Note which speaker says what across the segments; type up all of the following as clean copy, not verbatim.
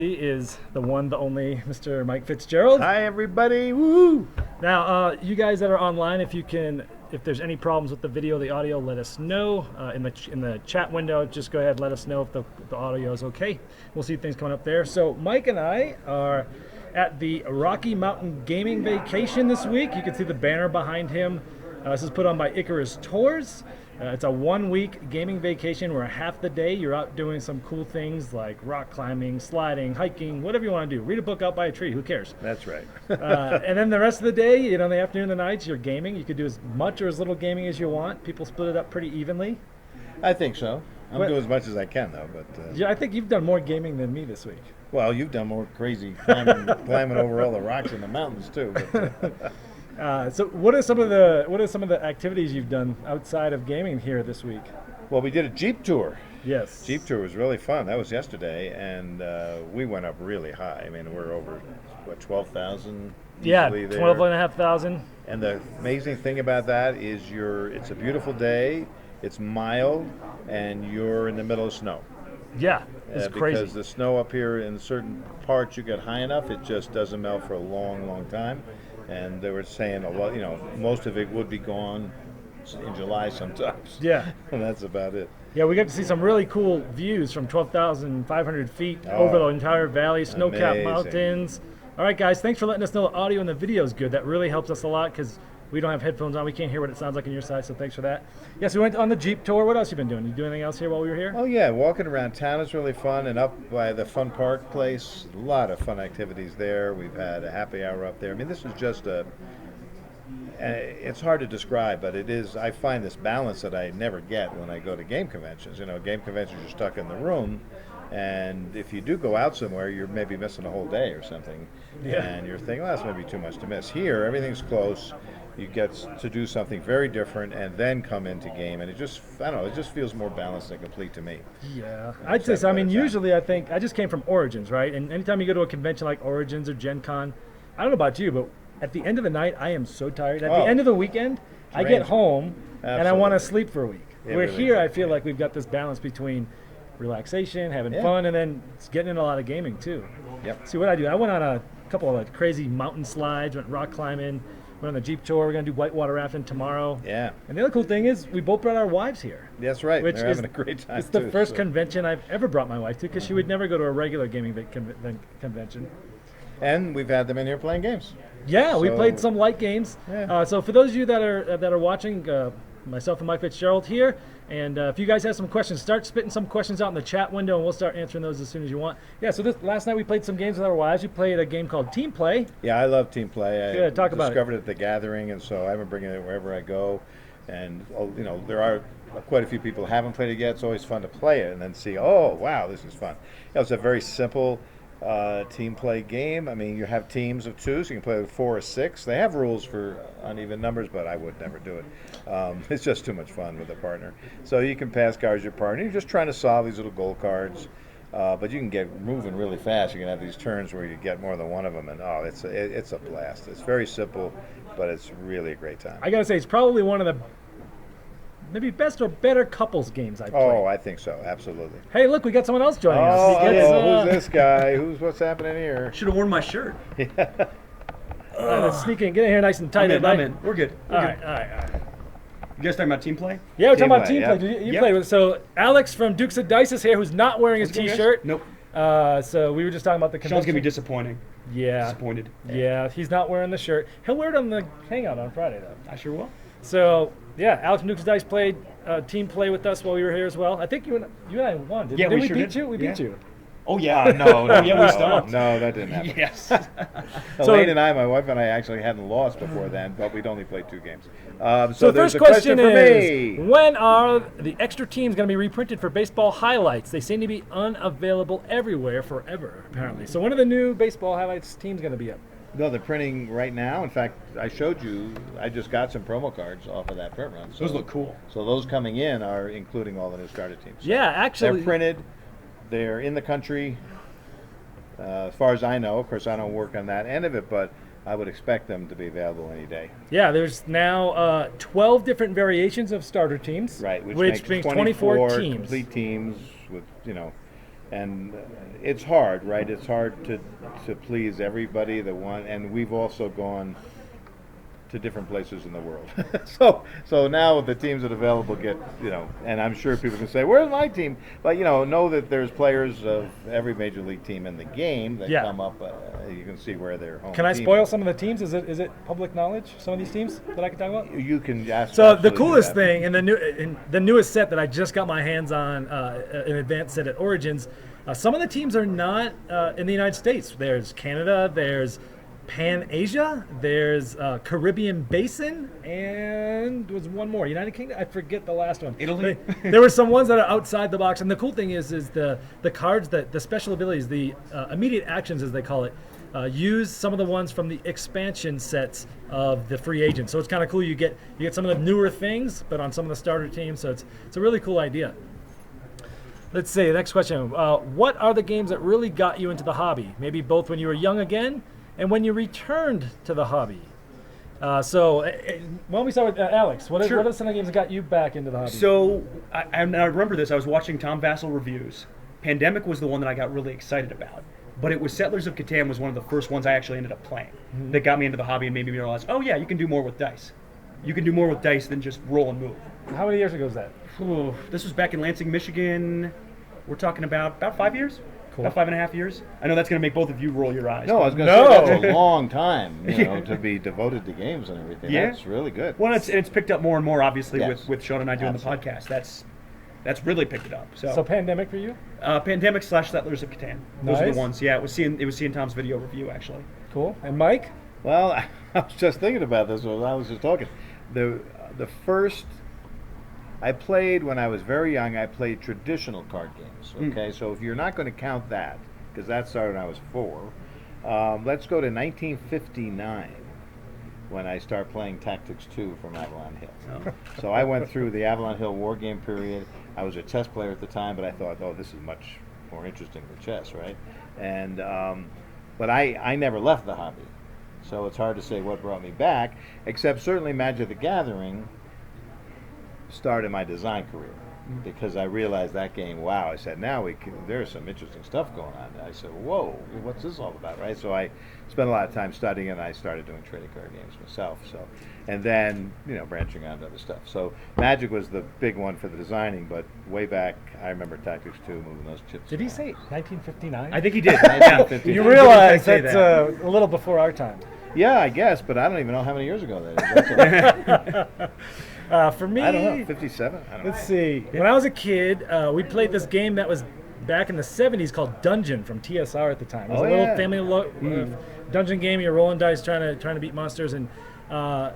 Speaker 1: He is the one, the only Mr. Mike Fitzgerald.
Speaker 2: Hi, everybody. Woo!
Speaker 1: Now, you guys that are online, if there's any problems with the video, the audio, let us know in the chat window. Just go ahead, and let us know if the audio is okay. We'll see things coming up there. So, Mike and I are at the Rocky Mountain Gaming Vacation this week. You can see the banner behind him. This is put on by Icarus Tours. It's a 1-week gaming vacation where half the day you're out doing some cool things like rock climbing, sliding, hiking, whatever you want to do. Read a book out by a tree, who cares?
Speaker 2: That's right.
Speaker 1: And then the rest of the day, the afternoon and the nights, you're gaming. You could do as much or as little gaming as you want. People split it up pretty evenly.
Speaker 2: I think so. I'm doing as much as I can, though. But
Speaker 1: yeah, I think you've done more gaming than me this week.
Speaker 2: Well, you've done more crazy climbing over all the rocks in the mountains, too. But,
Speaker 1: so what are some of the activities you've done outside of gaming here this week?
Speaker 2: well, we did a Jeep tour.
Speaker 1: Yes.
Speaker 2: Jeep tour was really fun. That was yesterday, and we went up really high. I mean, we're over, 12,000
Speaker 1: Yeah,
Speaker 2: easily there.
Speaker 1: 12,500.
Speaker 2: And the amazing thing about that is it's a beautiful day, it's mild, and you're in the middle of snow.
Speaker 1: Yeah, it's crazy.
Speaker 2: Because the snow up here in certain parts, you get high enough, it just doesn't melt for a long, long time. And they were saying most of it would be gone in July sometimes.
Speaker 1: Yeah.
Speaker 2: And that's about it.
Speaker 1: Yeah, we got to see some really cool views from 12,500 feet over the entire valley, snow-capped
Speaker 2: amazing.
Speaker 1: mountains. All right, guys, thanks for letting us know the audio and the video is good. That really helps us a lot because we don't have headphones on. We can't hear what it sounds like on your side, so thanks for that. Yes, we went on the Jeep tour. What else you been doing? You do anything else here while we were here?
Speaker 2: Oh yeah, walking around town is really fun, and up by the Fun Park place, a lot of fun activities there. We've had a happy hour up there. I mean, this is just it's hard to describe, but it is. I find this balance that I never get when I go to game conventions. Game conventions, you're stuck in the room, and if you do go out somewhere, you're maybe missing a whole day or something.
Speaker 1: Yeah.
Speaker 2: And you're thinking, well, that's maybe too much to miss. Here, everything's close. You get to do something very different and then come into game, and it just feels more balanced and complete to me.
Speaker 1: Yeah, I'd say so. I mean, usually I think I just came from Origins, right? And anytime you go to a convention like Origins or Gen Con, I don't know about you, but at the end of the night, I am so tired. At the end of the weekend, I get home and I want to sleep for a week. Where
Speaker 2: really
Speaker 1: here, I feel like we've got this balance between relaxation, having fun, and then getting in a lot of gaming too.
Speaker 2: Yep.
Speaker 1: See what I do? I went on a couple of crazy mountain slides, went rock climbing, went on the Jeep tour. We're gonna do whitewater rafting tomorrow.
Speaker 2: Yeah.
Speaker 1: And the other cool thing is we both brought our wives here.
Speaker 2: That's right.
Speaker 1: Which
Speaker 2: They're having a great time.
Speaker 1: It's the first convention I've ever brought my wife to because she would never go to a regular gaming convention.
Speaker 2: And we've had them in here playing games.
Speaker 1: Yeah, we played some light games.
Speaker 2: Yeah.
Speaker 1: So for those of you that are watching, myself and Mike Fitzgerald here, and if you guys have some questions, start spitting some questions out in the chat window, and we'll start answering those as soon as you want. Yeah. So last night we played some games with our wives. We played a game called Team Play.
Speaker 2: Yeah, I love team play.
Speaker 1: Good, talk about it.
Speaker 2: Discovered it at the gathering, and so I've been bringing it wherever I go. And there are quite a few people who haven't played it yet. It's always fun to play it and then see, oh wow, this is fun. It's a very simple team play game. I mean, you have teams of two, so you can play with 4 or 6. They have rules for uneven numbers, but I would never do it. It's just too much fun with a partner. So you can pass cards to your partner. You're just trying to solve these little goal cards, but you can get moving really fast. You can have these turns where you get more than one of them, and it's a blast. It's very simple, but it's really a great time.
Speaker 1: I gotta say, it's probably one of the maybe best or better couples games I've played.
Speaker 2: Oh, I think so. Absolutely.
Speaker 1: Hey, look, we got someone else joining us.
Speaker 2: Who's this guy? What's happening here?
Speaker 3: Should have worn my shirt.
Speaker 1: Let's sneak in. Get in here nice and tight.
Speaker 3: I'm in. We're good.
Speaker 1: All right.
Speaker 3: You guys talking about team play?
Speaker 1: Yeah, we're talking about
Speaker 2: Team
Speaker 1: team
Speaker 2: play,
Speaker 1: play. You play with so Alex from Dukes of Dice is here, who's not wearing his T-shirt.
Speaker 3: Nope.
Speaker 1: So we were just talking about the convention.
Speaker 3: Sean's gonna be disappointing.
Speaker 1: Yeah.
Speaker 3: Disappointed.
Speaker 1: Yeah, he's not wearing the shirt. He'll wear it on the hangout on Friday though.
Speaker 3: I sure will.
Speaker 1: So yeah, Alex from Dukes of Dice played team play with us while we were here as well. I think you and I won. Did we
Speaker 3: sure
Speaker 1: beat
Speaker 3: did.
Speaker 1: you? We beat you.
Speaker 3: Oh yeah.
Speaker 2: No,
Speaker 3: yeah, we stopped.
Speaker 2: No, that didn't happen.
Speaker 3: Yes.
Speaker 2: Elaine and I, my wife and I, actually hadn't lost before then, but we'd only played 2 games.
Speaker 1: So the
Speaker 2: there's
Speaker 1: first
Speaker 2: a
Speaker 1: question
Speaker 2: for
Speaker 1: is,
Speaker 2: me.
Speaker 1: when are the extra teams going to be reprinted for baseball highlights? They seem to be unavailable everywhere forever, apparently. So when are the new baseball highlights teams going to be up?
Speaker 2: No, they're printing right now. In fact, I showed you, I just got some promo cards off of that print run. So,
Speaker 3: Those look cool.
Speaker 2: So those coming in are including all the new starter teams. So
Speaker 1: Yeah, actually.
Speaker 2: they're printed. They're in the country. As far as I know, of course, I don't work on that end of it, but I would expect them to be available any day.
Speaker 1: Yeah, there's now 12 different variations of starter teams.
Speaker 2: Right,
Speaker 1: which makes 24 teams.
Speaker 2: complete teams with, and it's hard, right? It's hard to please everybody. And we've also gone to different places in the world. so now the teams that are available get, and I'm sure people can say, where's my team? But, know that there's players of every major league team in the game that come up. You can see where their home
Speaker 1: Can I
Speaker 2: team
Speaker 1: spoil
Speaker 2: is.
Speaker 1: some of the teams? Is it public knowledge, some of these teams that I can talk about?
Speaker 2: You can ask.
Speaker 1: So the coolest thing in the newest set that I just got my hands on, an advanced set at Origins, some of the teams are not in the United States. There's Canada, there's Pan Asia, there's Caribbean Basin, and there was one more, United Kingdom. I forget the last one.
Speaker 3: Italy.
Speaker 1: There were some ones that are outside the box, and the cool thing is the cards, that the special abilities, the immediate actions as they call it, use some of the ones from the expansion sets of the free agents. So it's kind of cool. You get some of the newer things, but on some of the starter teams. So it's a really cool idea. Let's see. Next question. What are the games that really got you into the hobby? Maybe both when you were young again and when you returned to the hobby. Why don't we start with Alex? What
Speaker 3: Sure.
Speaker 1: are some of the games that got you back into the hobby?
Speaker 3: So I remember this. I was watching Tom Vassell reviews. Pandemic was the one that I got really excited about. But it was Settlers of Catan was one of the first ones I actually ended up playing that got me into the hobby and made me realize, oh yeah, you can do more with dice. You can do more with dice than just roll and move.
Speaker 1: How many years ago was that?
Speaker 3: Ooh, this was back in Lansing, Michigan. We're talking about 5 years?
Speaker 1: Cool.
Speaker 3: About 5.5 years? I know that's going to make both of you roll your eyes.
Speaker 2: No, I was going to
Speaker 1: No.
Speaker 2: say that's a long time, to be devoted to games and everything.
Speaker 3: Yeah.
Speaker 2: That's really good.
Speaker 3: Well, it's picked up more and more, obviously,
Speaker 2: Yes.
Speaker 3: with Sean and I doing
Speaker 2: Absolutely.
Speaker 3: the podcast. That's really picked it up.
Speaker 1: So Pandemic for you?
Speaker 3: Pandemic / Settlers of Catan. Those are
Speaker 1: Nice.
Speaker 3: the ones. Yeah, it was seeing Tom's video review actually.
Speaker 1: Cool. And Mike?
Speaker 2: Well, I was just thinking about this while I was just talking. The first I played when I was very young. I played traditional card games. Okay, so if you're not going to count that, because that started when I was 4, let's go to 1959 when I started playing Tactics 2 from Avalon Hill.
Speaker 3: Oh.
Speaker 2: So I went through the Avalon Hill war game period. I was a chess player at the time, but I thought, oh, this is much more interesting than chess, right? And but I never left the hobby, so it's hard to say what brought me back, except certainly Magic the Gathering started my design career. Because I realized that game, wow, I said, there's some interesting stuff going on. I said, whoa, what's this all about, right? So I spent a lot of time studying, and I started doing trading card games myself. So, and then, branching out to other stuff. So Magic was the big one for the designing, but way back, I remember Tactics 2, moving those chips.
Speaker 1: Did he
Speaker 2: around.
Speaker 1: say 1959?
Speaker 3: I think he did. Yeah.
Speaker 2: 1959.
Speaker 1: You realize
Speaker 3: say
Speaker 1: that's
Speaker 3: that.
Speaker 1: a little before our time.
Speaker 2: Yeah, I guess, but I don't even know how many years ago that is.
Speaker 1: For me,
Speaker 2: I don't know, 57? I don't know.
Speaker 1: let's see. When I was a kid, we played this game that was back in the 70s called Dungeon from TSR at the time. It was
Speaker 2: Oh,
Speaker 1: a little
Speaker 2: yeah.
Speaker 1: family dungeon game. You're rolling dice trying to beat monsters. And 5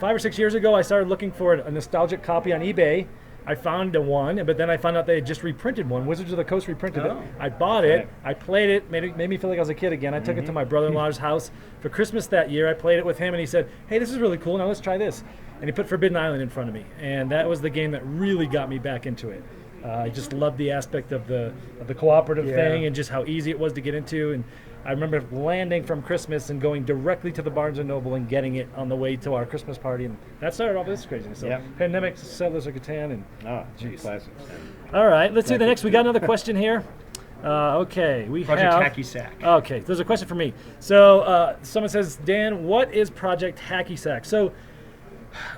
Speaker 1: or 6 years ago, I started looking for a nostalgic copy on eBay. I found one, but then I found out they had just reprinted one. Wizards of the Coast reprinted it.
Speaker 3: Oh.
Speaker 1: I bought it.
Speaker 2: Okay.
Speaker 1: I played it. Made me feel like I was a kid again. I took it to my brother-in-law's house for Christmas that year. I played it with him, and he said, "Hey, this is really cool. Now let's try this." And he put Forbidden Island in front of me, and that was the game that really got me back into it. I just loved the aspect of the cooperative thing and just how easy it was to get into. And I remember landing from Christmas and going directly to the Barnes & Noble and getting it on the way to our Christmas party. And that started all this craziness. So
Speaker 2: Yeah.
Speaker 1: Pandemic, Settlers of Catan, and
Speaker 2: Oh,
Speaker 1: Jeez.
Speaker 2: classics.
Speaker 1: all right, let's do the
Speaker 2: Thank you.
Speaker 1: next. We got another question here. Okay, we
Speaker 3: Project
Speaker 1: have...
Speaker 3: Hacky Sack.
Speaker 1: Okay, there's a question for me. So someone says, Dan, what is Project Hacky Sack? So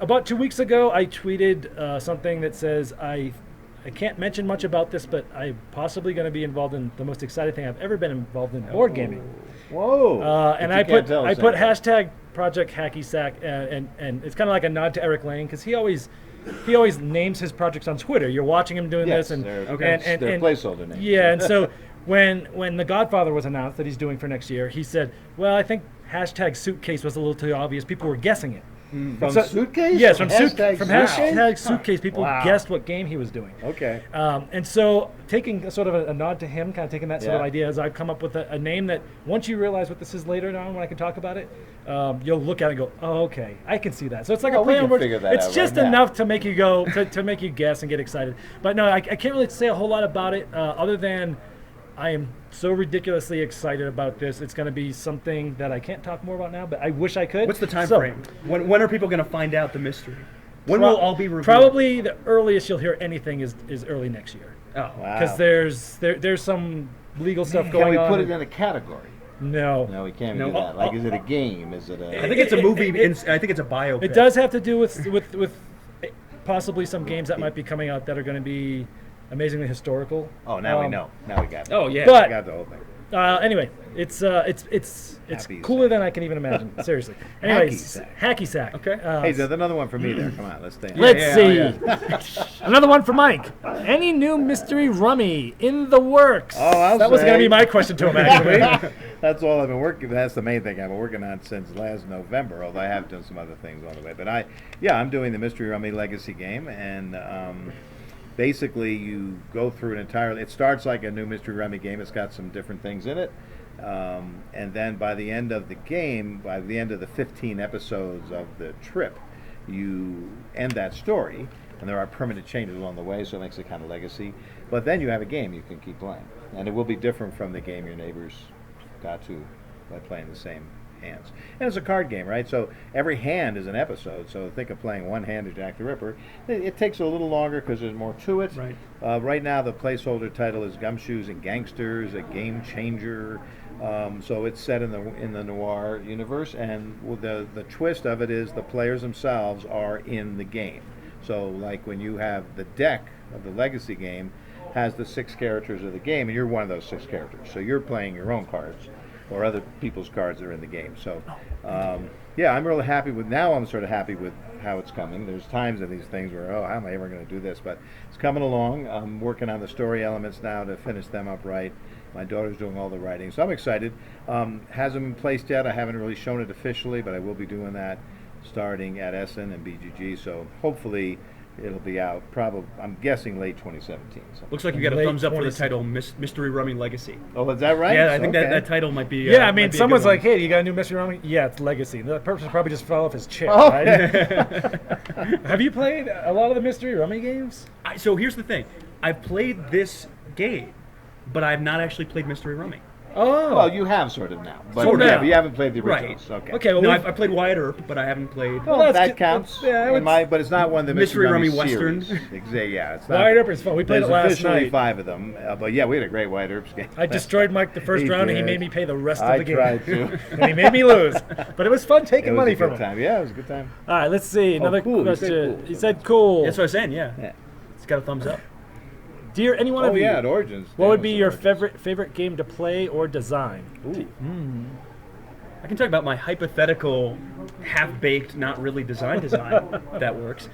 Speaker 1: about 2 weeks ago, I tweeted something that says, I can't mention much about this, but I'm possibly going to be involved in the most exciting thing I've ever been involved in, board gaming.
Speaker 2: Whoa.
Speaker 1: And
Speaker 2: But
Speaker 1: I
Speaker 2: you can't
Speaker 1: put
Speaker 2: tell us
Speaker 1: hashtag Project Hacky Sack, and it's kind of like a nod to Eric Lane, because he always names his projects on Twitter. You're watching him doing
Speaker 2: Yes,
Speaker 1: this, and
Speaker 2: they're-
Speaker 1: and
Speaker 2: they're placeholder names.
Speaker 1: Yeah, and so when The Godfather was announced that he's doing for next year, he said, "Well, I think hashtag Suitcase was a little too obvious. People were guessing it."
Speaker 2: From
Speaker 1: So-
Speaker 2: Suitcase?
Speaker 1: Yes, from
Speaker 2: Hashtag
Speaker 1: hashtag Suitcase, people
Speaker 2: Wow.
Speaker 1: guessed what game he was doing.
Speaker 2: Okay.
Speaker 1: And so taking a sort of a nod to him, kind of taking that sort of
Speaker 2: Yeah.
Speaker 1: idea, as I've come up with a name that once you realize what this is later on when I can talk about it, you'll look at it and go, oh, okay, I can see that. So it's like
Speaker 2: Well,
Speaker 1: a play
Speaker 2: we
Speaker 1: on
Speaker 2: can
Speaker 1: words.
Speaker 2: figure that
Speaker 1: It's
Speaker 2: out
Speaker 1: just
Speaker 2: right now.
Speaker 1: enough to make you go, to make you guess and get excited. But no, I can't really say a whole lot about it other than I am so ridiculously excited about this. It's going to be something that I can't talk more about now, but I wish I could.
Speaker 3: What's the time
Speaker 1: So,
Speaker 3: frame? When are people going to find out the mystery? When will all be revealed?
Speaker 1: Probably the earliest you'll hear anything is early next year.
Speaker 3: Oh,
Speaker 2: Wow.
Speaker 1: because there's some legal stuff
Speaker 2: Can
Speaker 1: going
Speaker 2: we
Speaker 1: on.
Speaker 2: put it in a category?
Speaker 1: No.
Speaker 2: No, we can't
Speaker 3: No.
Speaker 2: do that. Like, is it a game? Is it
Speaker 3: I
Speaker 2: a?
Speaker 3: think it's a movie. I think it's a biopic.
Speaker 1: It does have to do with possibly some games that might be coming out that are going to be amazingly historical.
Speaker 2: Oh, now we know. Now we got it.
Speaker 3: Oh yeah.
Speaker 1: But-
Speaker 2: I got the whole thing.
Speaker 1: Anyway, it's
Speaker 2: Happy
Speaker 1: cooler
Speaker 2: sack.
Speaker 1: than I can even imagine. Seriously. Anyways,
Speaker 2: sack.
Speaker 1: hacky sack.
Speaker 3: Okay.
Speaker 2: Hey, there's another one for me there. Come on, let's stay. On.
Speaker 1: Let's
Speaker 3: Yeah,
Speaker 1: see. Another one for Mike. Any new mystery rummy in the works?
Speaker 2: Oh, I'll
Speaker 1: that was going to
Speaker 2: say-
Speaker 1: be my question to him, actually.
Speaker 2: That's all I've been working. That's the main thing I've been working on since last November. Although I have done some other things on the way. But I'm doing the Mystery Rummy Legacy game, and basically you go through an entire. It starts like a new Mystery Rummy game. It's got some different things in it, and then by the end of the game, by the end of the 15 episodes of the trip, you end that story. And there are permanent changes along the way, so it makes it kind of legacy. But then you have a game you can keep playing, and it will be different from the game your neighbors got to by playing the same hands. And it's a card game, right? So every hand is an episode. So think of playing one hand of Jack the Ripper. It takes a little longer because there's more to it.
Speaker 3: Right.
Speaker 2: Right now, the placeholder title is Gumshoes and Gangsters, a game changer. So it's set in the noir universe, and the twist of it is the players themselves are in the game. So like when you have the deck of the Legacy game has the 6 characters of the game, and you're one of those 6 characters. So you're playing your own cards or other people's cards that are in the game. So I'm really happy with. Now I'm sort of happy with how it's coming. There's times in these things where, how am I ever going to do this? But it's coming along. I'm working on the story elements now to finish them up right. My daughter's doing all the writing, so I'm excited. Hasn't been placed yet. I haven't really shown it officially, but I will be doing that starting at Essen and BGG. So hopefully it'll be out. Probably, I'm guessing late 2017. So.
Speaker 3: Looks like you got a
Speaker 1: Late
Speaker 3: thumbs up for the
Speaker 1: 20s.
Speaker 3: title, Mystery Rummy Legacy.
Speaker 2: Oh, is that right?
Speaker 3: Yeah, I think
Speaker 2: Okay.
Speaker 3: that title might be.
Speaker 1: Yeah, I
Speaker 3: might
Speaker 1: mean,
Speaker 3: be a good
Speaker 1: someone's
Speaker 3: one.
Speaker 1: like, "Hey, you got a new mystery rummy?" Yeah, it's Legacy. The person probably just fell off his chair.
Speaker 2: Oh.
Speaker 1: Right? Have you played a lot of the mystery rummy games?
Speaker 3: So here's the thing: I've played this game, but I've not actually played Mystery Rummy.
Speaker 1: Oh,
Speaker 2: Well, you have sort of now, but,
Speaker 1: Sort of.
Speaker 2: but you haven't played the
Speaker 3: Right.
Speaker 2: originals. Okay.
Speaker 1: okay. Well,
Speaker 3: No,
Speaker 1: we've-
Speaker 3: I played Wyatt Earp, but I haven't played.
Speaker 2: Well,
Speaker 1: that's
Speaker 2: that
Speaker 1: good.
Speaker 2: counts.
Speaker 1: Yeah,
Speaker 2: but it's not one of the
Speaker 3: Mystery Rummy
Speaker 2: series.
Speaker 3: Western.
Speaker 2: Yeah, it's not.
Speaker 1: Wyatt Earp is fun. We played
Speaker 2: There's
Speaker 1: it last
Speaker 2: officially
Speaker 1: night.
Speaker 2: 5 of them, but yeah, we had a great Wyatt Earp's game.
Speaker 1: I destroyed Mike the first
Speaker 2: He
Speaker 1: round, and he
Speaker 2: did.
Speaker 1: made me pay the rest of
Speaker 2: I
Speaker 1: the game.
Speaker 2: tried to.
Speaker 1: And he made me lose. But it was fun
Speaker 2: It
Speaker 1: taking
Speaker 2: was
Speaker 1: money
Speaker 2: a
Speaker 1: from
Speaker 2: good
Speaker 1: him.
Speaker 2: time. Yeah, it was a good time.
Speaker 1: All right, let's see. Another
Speaker 2: cool. You said
Speaker 1: question.
Speaker 2: cool.
Speaker 1: He said cool.
Speaker 3: That's what I was saying. Yeah.
Speaker 2: Yeah.
Speaker 3: It's got a thumbs up.
Speaker 1: Dear anyone
Speaker 2: Oh
Speaker 1: of you,
Speaker 2: yeah, at Origins.
Speaker 1: what would
Speaker 2: Yeah,
Speaker 1: be
Speaker 2: it
Speaker 1: your
Speaker 2: was Origins.
Speaker 1: favorite game to play or design?
Speaker 2: Ooh.
Speaker 3: I can talk about my hypothetical, half-baked, not really design that works.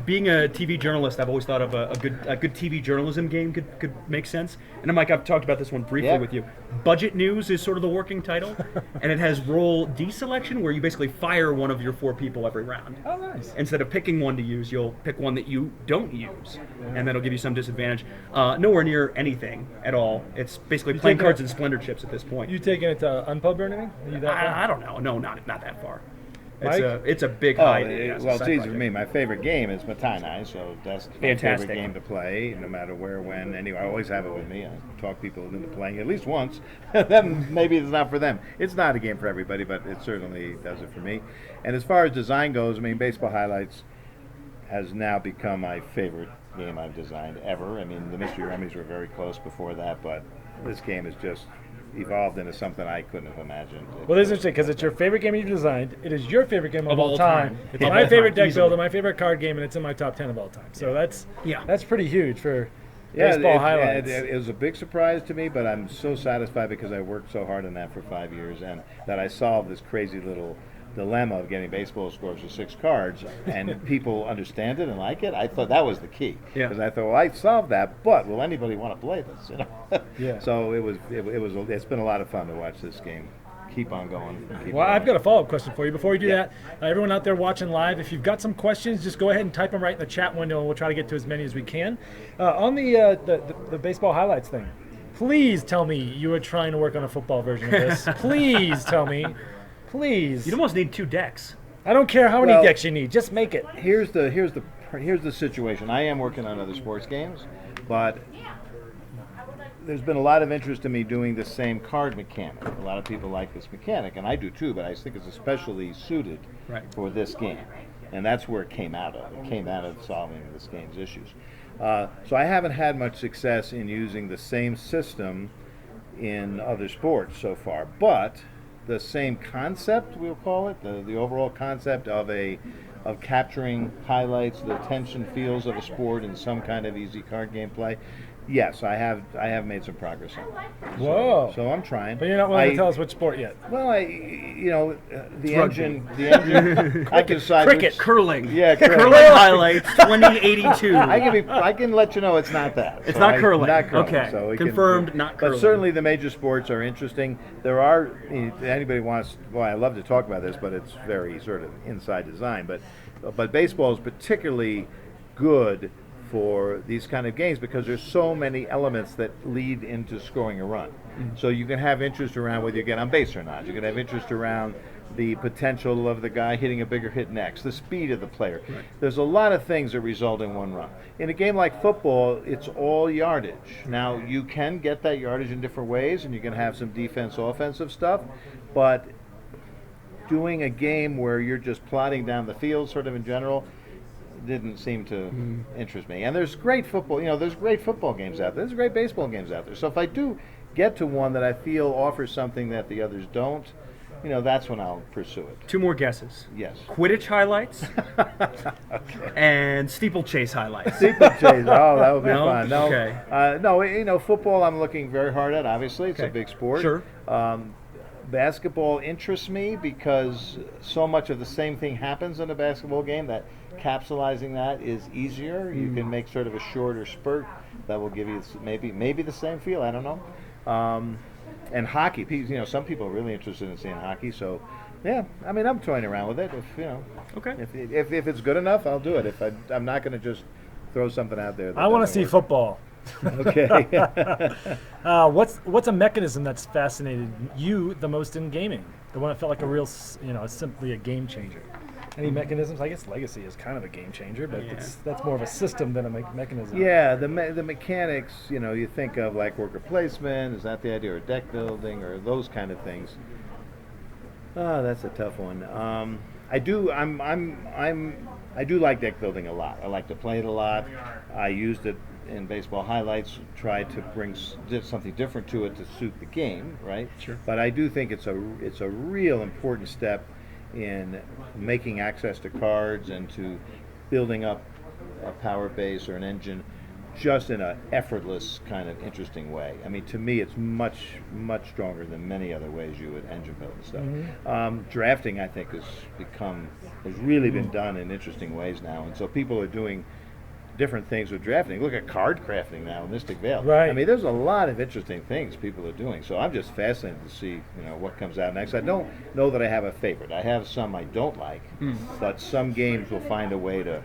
Speaker 3: Being a TV journalist, I've always thought of a good TV journalism game could make sense. And Mike, I've talked about this one briefly
Speaker 2: Yeah.
Speaker 3: with you. Budget News is sort of the working title, and it has role deselection, where you basically fire one of your 4 people every round.
Speaker 1: Oh, nice.
Speaker 3: Instead of picking one to use, you'll pick one that you don't use, and that'll give you some disadvantage. Nowhere near anything at all. It's basically
Speaker 1: You
Speaker 3: playing
Speaker 1: take
Speaker 3: cards
Speaker 1: a-
Speaker 3: and splendor chips at this point.
Speaker 1: You taking it to Unpub or anything? Are you that far?
Speaker 3: I don't know. No, not that far.
Speaker 1: Mike?
Speaker 3: It's a big
Speaker 2: Oh,
Speaker 3: high.
Speaker 2: well, it's easy for me. My favorite game is Matanai, so that's my
Speaker 3: Fantastic.
Speaker 2: favorite game to play, no matter where, when. Anyway, I always have it with me. I talk people into playing it at least once. Then maybe it's not for them. It's not a game for everybody, but it certainly does it for me. And as far as design goes, I mean, Baseball Highlights has now become my favorite game I've designed ever. I mean, the Mystery Rummies were very close before that, but this game has just evolved into something I couldn't have imagined.
Speaker 1: Well, this is interesting because it's your favorite game you've designed. It is your favorite game of all time.
Speaker 3: It's
Speaker 1: It's
Speaker 3: of
Speaker 1: my
Speaker 3: all
Speaker 1: favorite
Speaker 3: time,
Speaker 1: deck
Speaker 3: easily.
Speaker 1: builder, my favorite card game, and it's in my top 10 of all time. So that's pretty huge for baseball highlights.
Speaker 2: It was a big surprise to me, but I'm so satisfied because I worked so hard on that for 5 years, and that I solved this crazy little dilemma of getting baseball scores for 6 cards, and people understand it and like it. I thought that was the key,
Speaker 3: Yeah.
Speaker 2: because I thought, well, I solved that, but will anybody want to play this? You know?
Speaker 1: Yeah.
Speaker 2: So it's been a lot of fun to watch this game keep on going.
Speaker 1: Well, I've got a follow-up question for you. Before we do that, everyone out there watching live, if you've got some questions, just go ahead and type them right in the chat window, and we'll try to get to as many as we can. On the baseball highlights thing, please tell me you were trying to work on a football version of this. Please tell me. Please.
Speaker 3: You'd almost need 2 decks.
Speaker 1: I don't care how many
Speaker 2: Well-
Speaker 1: decks you need. Just make it.
Speaker 2: Here's the situation. I am working on other sports games, but there's been a lot of interest in me doing the same card mechanic. A lot of people like this mechanic, and I do too, but I think it's especially suited
Speaker 3: Right.
Speaker 2: for this game. And that's where it came out of. It came out of solving this game's issues. So I haven't had much success in using the same system in other sports so far, but the same concept, we'll call it, the overall concept of capturing highlights, the tension feels of a sport in some kind of easy card game play. Yes, I have made some progress on that.
Speaker 1: Whoa!
Speaker 2: So I'm trying.
Speaker 1: But you're not willing to tell us which sport yet.
Speaker 2: Well, the
Speaker 3: Rugby.
Speaker 2: engine. I can decide
Speaker 3: Cricket,
Speaker 2: which,
Speaker 3: curling.
Speaker 2: Yeah,
Speaker 3: Curling highlights 2082.
Speaker 2: I can let you know it's not that.
Speaker 3: It's not curling.
Speaker 2: Not curling.
Speaker 3: Okay.
Speaker 2: So we
Speaker 3: Confirmed, not curling.
Speaker 2: But certainly the major sports are interesting. There are, anybody wants, well, I love to talk about this, but it's very sort of inside design. But baseball is particularly good for these kind of games because there's so many elements that lead into scoring a run. So you can have interest around whether you get on base or not. You can have interest around the potential of the guy hitting a bigger hit next, the speed of the player. Right. There's a lot of things that result in one run. In a game like football, it's all yardage. Now, you can get that yardage in different ways, and you can have some defense, offensive stuff, but doing a game where you're just plodding down the field sort of in general didn't seem to interest me. And there's great football, there's great football games out there. There's great baseball games out there. So if I do get to one that I feel offers something that the others don't, that's when I'll pursue it.
Speaker 3: 2 more guesses.
Speaker 2: Yes.
Speaker 3: Quidditch highlights and steeplechase highlights.
Speaker 2: Steeplechase. Oh, that would be
Speaker 3: No?
Speaker 2: fun. No,
Speaker 3: Okay.
Speaker 2: no, football I'm looking very hard at. Obviously, it's a big sport.
Speaker 3: Sure.
Speaker 2: Basketball interests me because so much of the same thing happens in a basketball game that capsulizing that is easier. You can make sort of a shorter spurt that will give you maybe the same feel. I don't know. And hockey, some people are really interested in seeing hockey. So, yeah, I mean, I'm toying around with it.
Speaker 3: Okay.
Speaker 2: If it's good enough, I'll do it. I'm not going to just throw something out there.
Speaker 1: I want to see football.
Speaker 2: Okay.
Speaker 1: What's a mechanism that's fascinated you the most in gaming? The one that felt like a real, simply a game changer. Any mechanisms? I guess Legacy is kind of a game changer, but that's more of a system than a mechanism.
Speaker 2: Yeah, the mechanics, you think of like worker placement, is that the idea, or deck building, or those kind of things. Oh, that's a tough one. I do like deck building a lot. I like to play it a lot. I used it in baseball highlights, tried to bring something different to it to suit the game, right?
Speaker 3: Sure.
Speaker 2: But I do think it's a real important step in making access to cards and to building up a power base or an engine just in an effortless kind of interesting way. I mean, to me, it's much, much stronger than many other ways you would engine build and stuff.
Speaker 1: Mm-hmm.
Speaker 2: Drafting, I think, has really been done in interesting ways now, and so people are doing different things with drafting. Look at card crafting now in Mystic Vale.
Speaker 1: Right.
Speaker 2: I mean, there's a lot of interesting things people are doing. So I'm just fascinated to see, what comes out next. I don't know that I have a favorite. I have some I don't like, but some games will find a way to,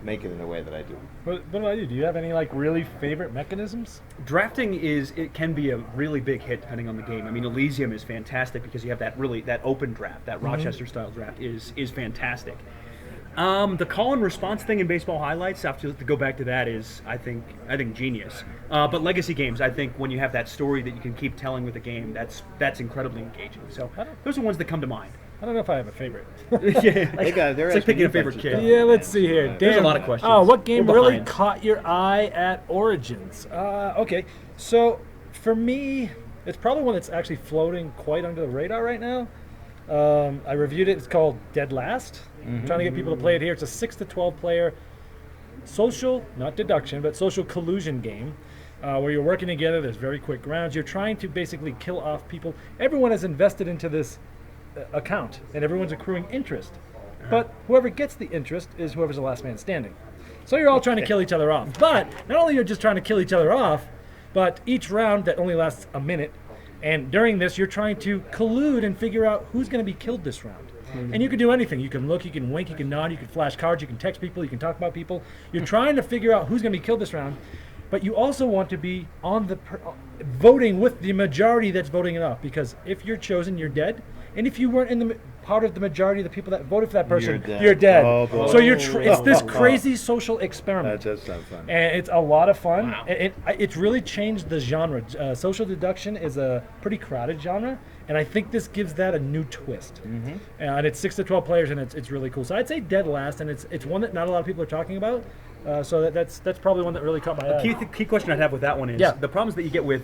Speaker 2: make it in the way that I do.
Speaker 1: What about you? Do you have any really favorite mechanisms?
Speaker 3: Drafting it can be a really big hit depending on the game. I mean, Elysium is fantastic because you have that open draft, that Rochester style draft is fantastic. The call and response thing in baseball highlights, I have to go back to that, is I think genius. But legacy games, I think when you have that story that you can keep telling with a game, that's incredibly engaging. So those are ones that come to mind.
Speaker 1: I don't know if I have a favorite.
Speaker 3: It's like picking a favorite kid.
Speaker 1: Yeah, let's see here.
Speaker 3: There's a lot of questions.
Speaker 1: Oh, what game
Speaker 3: We're
Speaker 1: really
Speaker 3: behind.
Speaker 1: caught your eye at Origins? Okay, so for me, it's probably one that's actually floating quite under the radar right now. I reviewed it. It's called Dead Last. I'm trying to get people to play it here. It's a 6 to 12 player social, not deduction, but social collusion game where you're working together. There's very quick rounds. You're trying to basically kill off people. Everyone is invested into this account, and everyone's accruing interest. But whoever gets the interest is whoever's the last man standing. So you're all trying to kill each other off. But not only you're just trying to kill each other off, but each round that only lasts a minute, and during this you're trying to collude and figure out who's going to be killed this round. And you can do anything. You can look, you can wink, you can nod, you can flash cards, you can text people, you can talk about people. You're trying to figure out who's going to be killed this round, but you also want to be on the voting with the majority that's voting it off, because if you're chosen, you're dead. And if you weren't in the part of the majority of the people that voted for that person, you're dead.
Speaker 2: Oh, boy.
Speaker 1: So it's this crazy social experiment.
Speaker 2: That does sound fun.
Speaker 1: And it's a lot of fun.
Speaker 3: Wow.
Speaker 1: It's really changed the genre. Social deduction is a pretty crowded genre, and I think this gives that a new twist. And it's 6 to 12 players, and it's really cool. So I'd say Dead Last, and it's one that not a lot of people are talking about, So that's probably one that really caught my eye.
Speaker 3: Key question I'd have with that one is the problems that you get with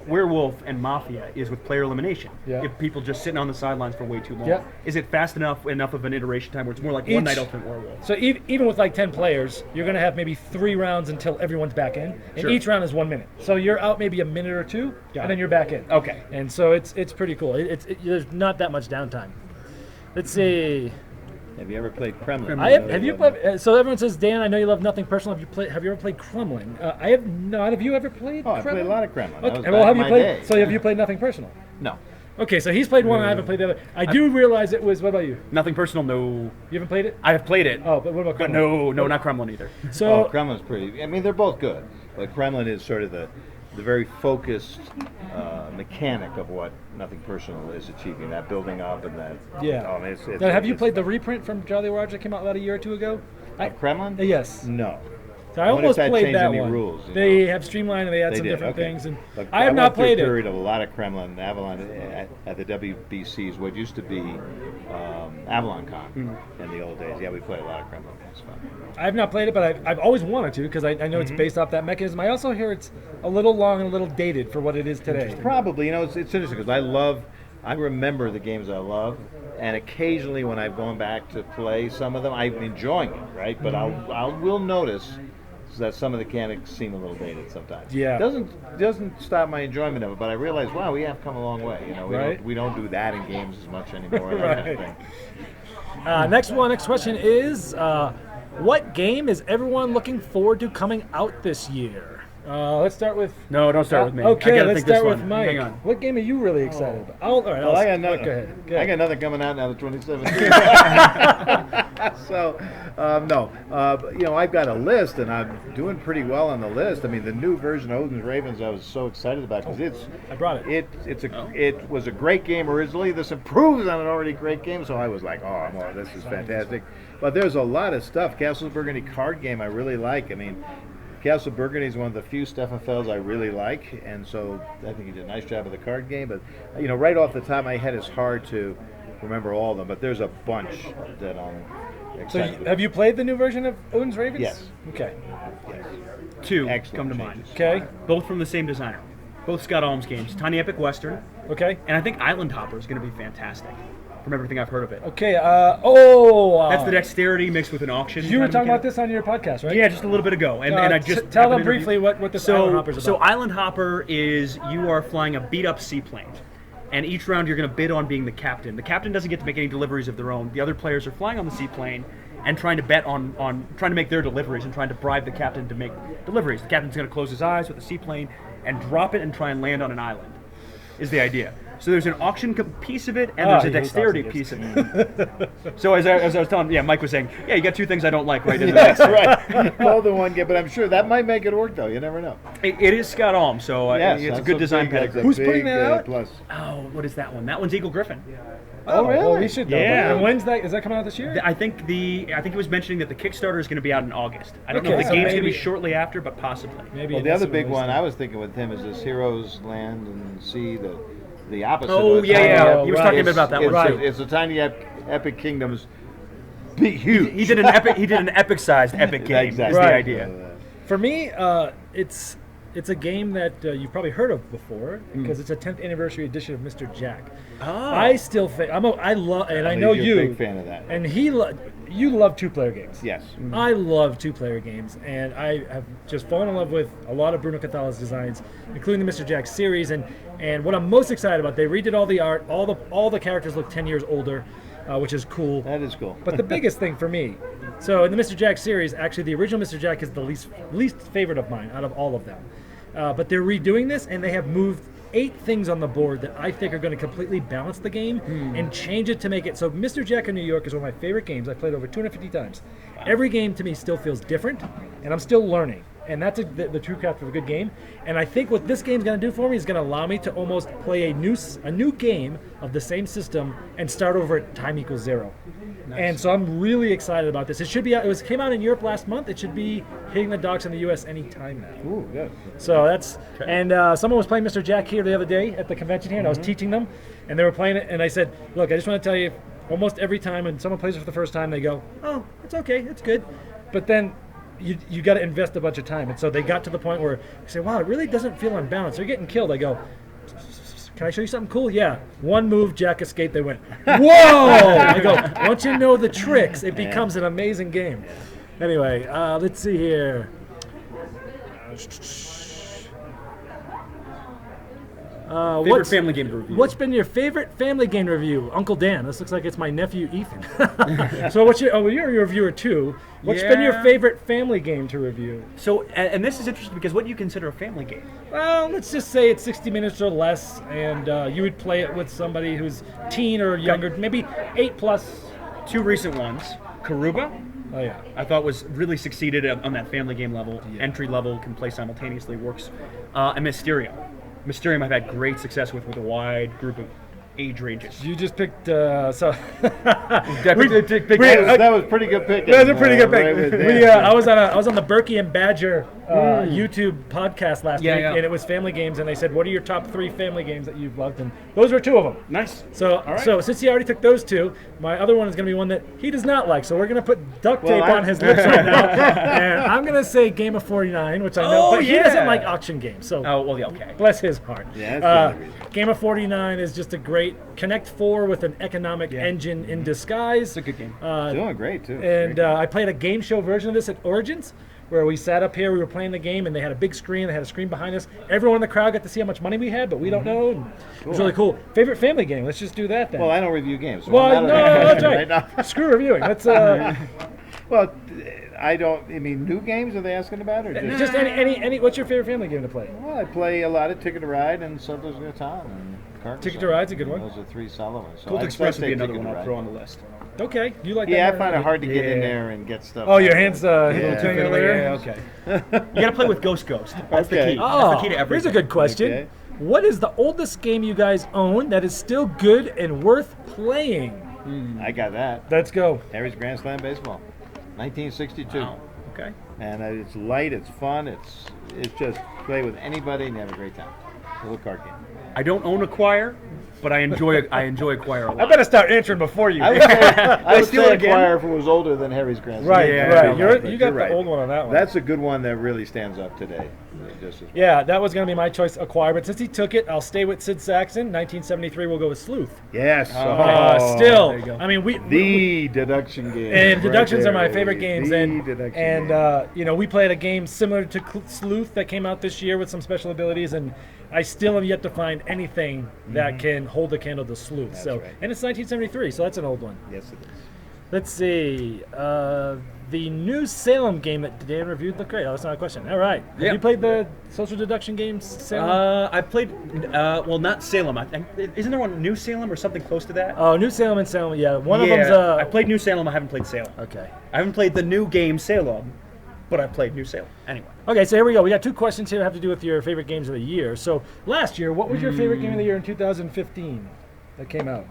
Speaker 3: Werewolf and Mafia is with player elimination.
Speaker 1: Yeah.
Speaker 3: If people just sitting on the sidelines for way too long,
Speaker 1: Yeah.
Speaker 3: is it fast enough of an iteration time where it's more like one night Ultimate Werewolf?
Speaker 1: So even with like 10 players, you're going to have maybe 3 rounds until everyone's back in, and
Speaker 3: Sure.
Speaker 1: each round is 1 minute. So you're out maybe a minute or two, and then you're back in.
Speaker 3: Okay.
Speaker 1: And so it's pretty cool. There's not that much downtime. Let's see.
Speaker 2: Have you ever played Kremlin?
Speaker 1: Have you played? So everyone says, Dan, I know you love Nothing Personal. Have you ever played Kremlin? I have not. Have you ever played?
Speaker 2: Oh, I
Speaker 1: Kremlin?
Speaker 2: played a lot of Kremlin. That was
Speaker 1: Okay. Well,
Speaker 2: back
Speaker 1: have
Speaker 2: in
Speaker 1: you
Speaker 2: my
Speaker 1: played?
Speaker 2: day.
Speaker 1: So have you played Nothing Personal?
Speaker 2: No.
Speaker 1: Okay, so he's played one, and I haven't played the other. I do realize it was. What about you?
Speaker 3: Nothing Personal, no.
Speaker 1: You haven't played it?
Speaker 3: I have played it.
Speaker 1: Oh, but what about
Speaker 3: But
Speaker 1: Kremlin?
Speaker 3: no, not Kremlin either.
Speaker 1: So
Speaker 2: Kremlin's pretty. I mean, they're both good, but Kremlin is sort of the very focused mechanic of what Nothing Personal is achieving. That building up and that.
Speaker 1: yeah.
Speaker 2: Oh, man, it's
Speaker 1: Now, have you played the reprint from Jolly Roger that came out about a year or two ago?
Speaker 2: of Kremlin?
Speaker 1: Yes.
Speaker 2: No.
Speaker 1: So I
Speaker 2: wonder if
Speaker 1: almost
Speaker 2: that
Speaker 1: played
Speaker 2: changed
Speaker 1: that
Speaker 2: any
Speaker 1: one.
Speaker 2: rules, you
Speaker 1: They
Speaker 2: know?
Speaker 1: have streamlined and they had
Speaker 2: They
Speaker 1: some
Speaker 2: did,
Speaker 1: different
Speaker 2: okay.
Speaker 1: things, and
Speaker 2: Look,
Speaker 1: I have not
Speaker 2: went through
Speaker 1: played
Speaker 2: a
Speaker 1: it.
Speaker 2: period of a lot of Kremlin, Avalon at the WBCs, what used to be Avalon Con in the old days. Yeah, we played a lot of Kremlin. It's fun.
Speaker 1: I have not played it, but I've always wanted to because I know it's based off that mechanism. I also hear it's a little long and a little dated for what it is today.
Speaker 2: Probably, you know, it's interesting because I remember the games I love, and occasionally when I've gone back to play some of them, I'm enjoying it, right? But I will notice that some of the mechanics seem a little dated sometimes.
Speaker 1: Yeah.
Speaker 2: Doesn't stop my enjoyment of it, but I realize, wow, we have come a long way. You know,
Speaker 1: Right.
Speaker 2: we don't do that in games as much anymore. That kind of
Speaker 1: Right.
Speaker 2: thing.
Speaker 1: Next question is, what game is everyone looking forward to coming out this year? Let's start with.
Speaker 3: No, don't start with me.
Speaker 1: Okay,
Speaker 3: I gotta
Speaker 1: let's
Speaker 3: think this
Speaker 1: start with
Speaker 3: one.
Speaker 1: Mike.
Speaker 3: Hang on.
Speaker 1: What game are you really excited about? All right,
Speaker 2: Well, I got
Speaker 1: go
Speaker 2: another.
Speaker 1: ahead. Go
Speaker 2: I
Speaker 1: ahead.
Speaker 2: got another coming out now, the 2017. So, no, you know, I've got a list, and I'm doing pretty well on the list. I mean, the new version of Odin's Ravens, I was so excited about because
Speaker 1: I brought it.
Speaker 2: It was a great game originally. This improves on an already great game, so I was like, oh, this is fantastic. But there's a lot of stuff. Castle Burgundy card game I really like. I mean, Castle Burgundy is one of the few Stefan Felds I really like, and so I think he did a nice job of the card game. But you know, right off the top of my head, it's hard to remember all of them. But there's a bunch that I'm
Speaker 1: So,
Speaker 2: excited about.
Speaker 1: have you played the new version of Odin's Ravens?
Speaker 2: Yes.
Speaker 1: Okay.
Speaker 2: Yes.
Speaker 3: Two
Speaker 2: Excellent
Speaker 3: come to mind.
Speaker 2: changes.
Speaker 1: Okay.
Speaker 3: Both from the same designer. Both Scott Alms games. Tiny Epic Western.
Speaker 1: Okay.
Speaker 3: And I think Island Hopper is going to be fantastic from everything I've heard of it.
Speaker 1: Okay.
Speaker 3: That's the dexterity mixed with an auction.
Speaker 1: You were
Speaker 3: kind of
Speaker 1: talking about
Speaker 3: mechanic.
Speaker 1: this on your podcast, right?
Speaker 3: Yeah, just a little bit ago. And I just
Speaker 1: tell
Speaker 3: happened
Speaker 1: them
Speaker 3: to
Speaker 1: briefly
Speaker 3: interview-
Speaker 1: what this Island Hopper is
Speaker 3: So
Speaker 1: about.
Speaker 3: Island Hopper is you are flying a beat-up seaplane. And each round you're going to bid on being the captain. The captain doesn't get to make any deliveries of their own. The other players are flying on the seaplane and trying to bet on trying to make their deliveries and trying to bribe the captain to make deliveries. The captain's going to close his eyes with the seaplane and drop it and try and land on an island, is the idea. So there's an auction piece of it, and there's a
Speaker 1: he hates
Speaker 3: dexterity
Speaker 1: auction
Speaker 3: piece of it. So as I was telling, Mike was saying, yeah, you got two things I don't like right in the mix.
Speaker 2: That's right. All the one game, but I'm sure that might make it work, though. You never know.
Speaker 3: It is Scott Alm, so
Speaker 2: Yes,
Speaker 3: it's a
Speaker 2: that's
Speaker 3: good design
Speaker 2: big- that's
Speaker 3: pedigree.
Speaker 2: a
Speaker 1: Who's putting
Speaker 2: big,
Speaker 1: that out?
Speaker 2: Plus.
Speaker 3: Oh, what is that one? That one's Eagle Griffin.
Speaker 1: Oh,
Speaker 2: really?
Speaker 1: Well, we should know.
Speaker 3: Yeah.
Speaker 1: And when's that? Is that coming out this year?
Speaker 3: I think he was mentioning that the Kickstarter is going to be out in August. I don't know
Speaker 1: Okay,
Speaker 3: if the
Speaker 1: so
Speaker 3: game's going to
Speaker 1: maybe-
Speaker 3: be shortly after, but possibly.
Speaker 1: Maybe.
Speaker 2: Well,
Speaker 1: it
Speaker 2: the
Speaker 1: has
Speaker 2: other
Speaker 1: to
Speaker 2: big
Speaker 1: release
Speaker 2: one
Speaker 1: then.
Speaker 2: I was thinking with him is this Heroes Land and Sea, the opposite.
Speaker 3: Oh
Speaker 2: of it.
Speaker 3: yeah,
Speaker 1: Tiny
Speaker 3: yeah.
Speaker 1: Epic.
Speaker 3: He was
Speaker 1: Right.
Speaker 3: talking about that
Speaker 2: it's,
Speaker 3: one too.
Speaker 2: It's a tiny Epic Kingdoms, big, huge.
Speaker 3: He did an epic-sized epic game.
Speaker 2: Exactly.
Speaker 3: Is the
Speaker 1: Right.
Speaker 3: idea.
Speaker 1: For me, it's a game that you've probably heard of before because it's a 10th anniversary edition of Mr. Jack.
Speaker 3: Oh.
Speaker 1: I still think I love, and I know
Speaker 2: You're
Speaker 1: you.
Speaker 2: a big fan of that.
Speaker 1: And you love two-player games.
Speaker 2: Yes.
Speaker 1: I love two-player games, and I have just fallen in love with a lot of Bruno Catala's designs, including the Mr. Jack series. And what I'm most excited about, they redid all the art, all the characters look 10 years older, which is cool.
Speaker 2: That is cool.
Speaker 1: But the biggest thing for me, so in the Mr. Jack series, actually the original Mr. Jack is the least favorite of mine out of all of them. But they're redoing this, and they have moved 8 things on the board that I think are going to completely balance the game and change it to make it so. Mr. Jack in New York is one of my favorite games. I've played over 250 times. Every game to me still feels different, and I'm still learning. And that's the true craft of a good game. And I think what this game's going to do for me is going to allow me to almost play a new game of the same system and start over at time equals 0. Nice. And so I'm really excited about this. It should be came out in Europe last month. It should be hitting the docks in the U.S. any time now.
Speaker 2: Ooh, good.
Speaker 1: So that's and someone was playing Mr. Jack here the other day at the convention here, and I was teaching them, and they were playing it, and I said, "Look, I just want to tell you, almost every time when someone plays it for the first time, they go, oh, it's okay, it's good,' but then you got to invest a bunch of time. And so they got to the point where you say, wow, it really doesn't feel unbalanced. They're getting killed. I go, can I show you something cool? Yeah. One move, Jack escaped. They went, whoa! I go, once you know the tricks, it becomes an amazing game. Anyway, let's see here.
Speaker 3: Favorite family game to review?
Speaker 1: What's been your favorite family game to review? Uncle Dan. This looks like it's my nephew Ethan. So what's your? You're a reviewer too. What's been your favorite family game to review?
Speaker 3: So, and this is interesting because what do you consider a family game?
Speaker 1: Well, let's just say it's 60 minutes or less, and you would play it with somebody who's teen or younger, maybe 8+.
Speaker 3: Two recent ones, Karuba.
Speaker 1: Oh yeah.
Speaker 3: I thought was really succeeded on that family game level, entry level, can play simultaneously, works. And Mysterium. Mysterium I've had great success with a wide group of age ranges.
Speaker 1: You just picked
Speaker 2: That was a pretty good pick.
Speaker 1: That was a pretty good pick.
Speaker 2: Right with Dan.
Speaker 1: I was on the Berkey and Badger YouTube podcast last week, and it was family games, and they said, "What are your top 3 family games that you've loved?" And those were 2 of them.
Speaker 3: Nice.
Speaker 1: So since he already took those 2, my other one is going to be one that he does not like. So we're going to put duct tape on his lips right now, and I'm going to say Game of 49, which I know, but he doesn't like auction games. So
Speaker 3: okay.
Speaker 1: Bless his heart.
Speaker 2: Yeah, that's good reason.
Speaker 1: Game of 49 is just a great Connect 4 with an economic engine in disguise.
Speaker 3: It's a good game.
Speaker 2: Doing great too.
Speaker 1: And I played a game show version of this at Origins, where we sat up here, we were playing the game, and they had a big screen, they had a screen behind us. Everyone in the crowd got to see how much money we had, but we don't know. And it was really cool. Favorite family game? Let's just do that then.
Speaker 2: Well, I don't review games. So
Speaker 1: Well, no, that's right.
Speaker 2: now.
Speaker 1: Screw reviewing. Let's
Speaker 2: Well, I don't. I mean, new games are they asking about, or
Speaker 1: just any. What's your favorite family game to play?
Speaker 2: Well, I play a lot of Ticket to Ride and Settlers of Catan and Carcassonne.
Speaker 1: Ticket to Ride's a good one.
Speaker 2: Those are 3 solid ones. So
Speaker 3: Cult
Speaker 2: I'd
Speaker 3: Express would
Speaker 2: say
Speaker 3: be another
Speaker 2: Ticket
Speaker 3: one
Speaker 2: to
Speaker 3: I'll throw
Speaker 2: Ride.
Speaker 3: on the list.
Speaker 1: Okay, you like that?
Speaker 2: Yeah, I
Speaker 1: more
Speaker 2: find
Speaker 1: than
Speaker 2: it hard to get in
Speaker 3: Yeah.
Speaker 2: there and get stuff.
Speaker 1: Oh, your hands a little
Speaker 2: Yeah.
Speaker 1: too earlier?
Speaker 3: Yeah, okay. You gotta play with Ghost. That's the
Speaker 2: Okay.
Speaker 3: key.
Speaker 1: Oh,
Speaker 3: That's the key to everything.
Speaker 1: here's a good question.
Speaker 2: Okay.
Speaker 1: What is the oldest game you guys own that is still good and worth playing?
Speaker 2: I got that.
Speaker 1: Let's go.
Speaker 2: Harry's Grand Slam Baseball, 1962.
Speaker 3: Wow. Okay.
Speaker 2: And it's light, it's fun, it's just play with anybody and you have a great time. A little card game.
Speaker 3: I don't own a choir, but I enjoy a choir a lot.
Speaker 1: I better start answering before you.
Speaker 2: I would say
Speaker 3: steal it again?
Speaker 2: Acquire if it was older than Harry's Grand Slam.
Speaker 1: Right,
Speaker 3: Yeah,
Speaker 1: right.
Speaker 3: yeah,
Speaker 1: You got
Speaker 2: right.
Speaker 1: the old one on that one.
Speaker 2: That's a good one that really stands up today. Just as
Speaker 1: Yeah, that was going to be my choice, Acquire. But since he took it, I'll stay with Sid Saxon. 1973, we'll go with Sleuth.
Speaker 2: Yes.
Speaker 1: Still,
Speaker 3: there you go.
Speaker 1: I mean,
Speaker 2: The deduction game.
Speaker 1: and
Speaker 2: right
Speaker 1: deductions are my
Speaker 2: there,
Speaker 1: favorite games.
Speaker 2: The
Speaker 1: And
Speaker 2: deduction game.
Speaker 1: you know, we played a game similar to Sleuth that came out this year with some special abilities, and I still have yet to find anything that can hold a candle to Sleuth.
Speaker 2: That's
Speaker 1: So,
Speaker 2: right.
Speaker 1: and it's 1973, so that's an old one.
Speaker 2: Yes, it is.
Speaker 1: Let's see. The new Salem game that Dan reviewed looked great. Oh, that's not a question. All right. Have
Speaker 3: Yeah.
Speaker 1: you played the social deduction games, Salem?
Speaker 3: I played, well, not Salem. Isn't there one New Salem or something close to that?
Speaker 1: Oh, New Salem and Salem. Yeah, one of them's.
Speaker 3: I played New Salem. I haven't played Salem.
Speaker 1: Okay.
Speaker 3: I haven't played the new game Salem, but I played New Salem. Anyway.
Speaker 1: Okay, so here we go. We got 2 questions here that have to do with your favorite games of the year. So last year, what was your favorite game of the year in 2015 that came out?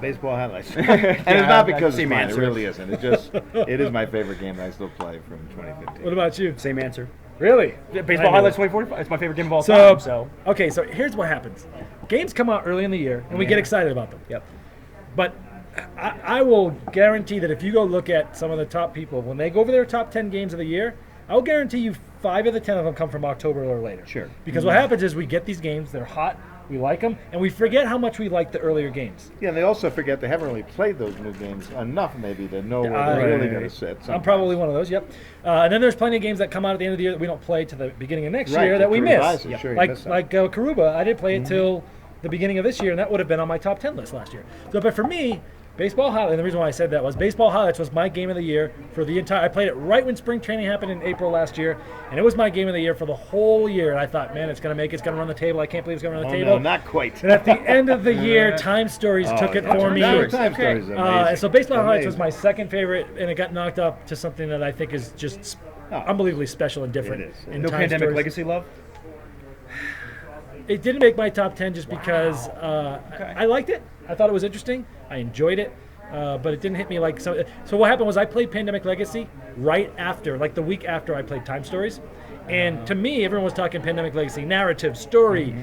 Speaker 2: Baseball highlights. And it's not because
Speaker 3: same
Speaker 2: it's mine.
Speaker 3: answer.
Speaker 2: It really isn't. It is my favorite game that I still play from 2015.
Speaker 1: What about you?
Speaker 3: Same answer.
Speaker 1: Really?
Speaker 3: Baseball Highlights 2045. It's my favorite game of all
Speaker 1: So,
Speaker 3: time. So.
Speaker 1: okay, so here's what happens. Games come out early in the year, and we get excited about them.
Speaker 3: Yep.
Speaker 1: But I will guarantee that if you go look at some of the top people, when they go over their top 10 games of the year, I'll guarantee you 5 of the 10 of them come from October or later.
Speaker 3: Sure.
Speaker 1: Because what happens is we get these games, they're hot, we like them, and we forget how much we like the earlier games.
Speaker 2: Yeah, and they also forget they haven't really played those new games enough, maybe, to know where they're really going to sit.
Speaker 1: I'm probably one of those, yep. And then there's plenty of games that come out at the end of the year that we don't play to the beginning of next year that we miss.
Speaker 2: Sure, you
Speaker 1: Like
Speaker 2: miss
Speaker 1: Karuba, I didn't play it till the beginning of this year, and that would have been on my top 10 list last year. So, but for me, Baseball Highlights, and the reason why I said that was Baseball Highlights was my game of the year for the entire. I played it right when spring training happened in April last year, and it was my game of the year for the whole year. And I thought, man, it's going to run the table. I can't believe it's going to run the table.
Speaker 2: No, not quite.
Speaker 1: And at the end of the year, Time Stories took it for me.
Speaker 2: Time Stories is amazing.
Speaker 1: And so Baseball Highlights was
Speaker 2: Amazing.
Speaker 1: my second favorite, and it got knocked up to something that I think is just unbelievably special and different.
Speaker 2: It is.
Speaker 1: in
Speaker 3: No
Speaker 1: Time
Speaker 3: Pandemic
Speaker 1: Stories.
Speaker 3: Legacy love?
Speaker 1: It didn't make my top 10 just because I liked it. I thought it was interesting. I enjoyed it. But it didn't hit me like so. So what happened was I played Pandemic Legacy right after, like the week after I played Time Stories, and to me, everyone was talking Pandemic Legacy narrative, story,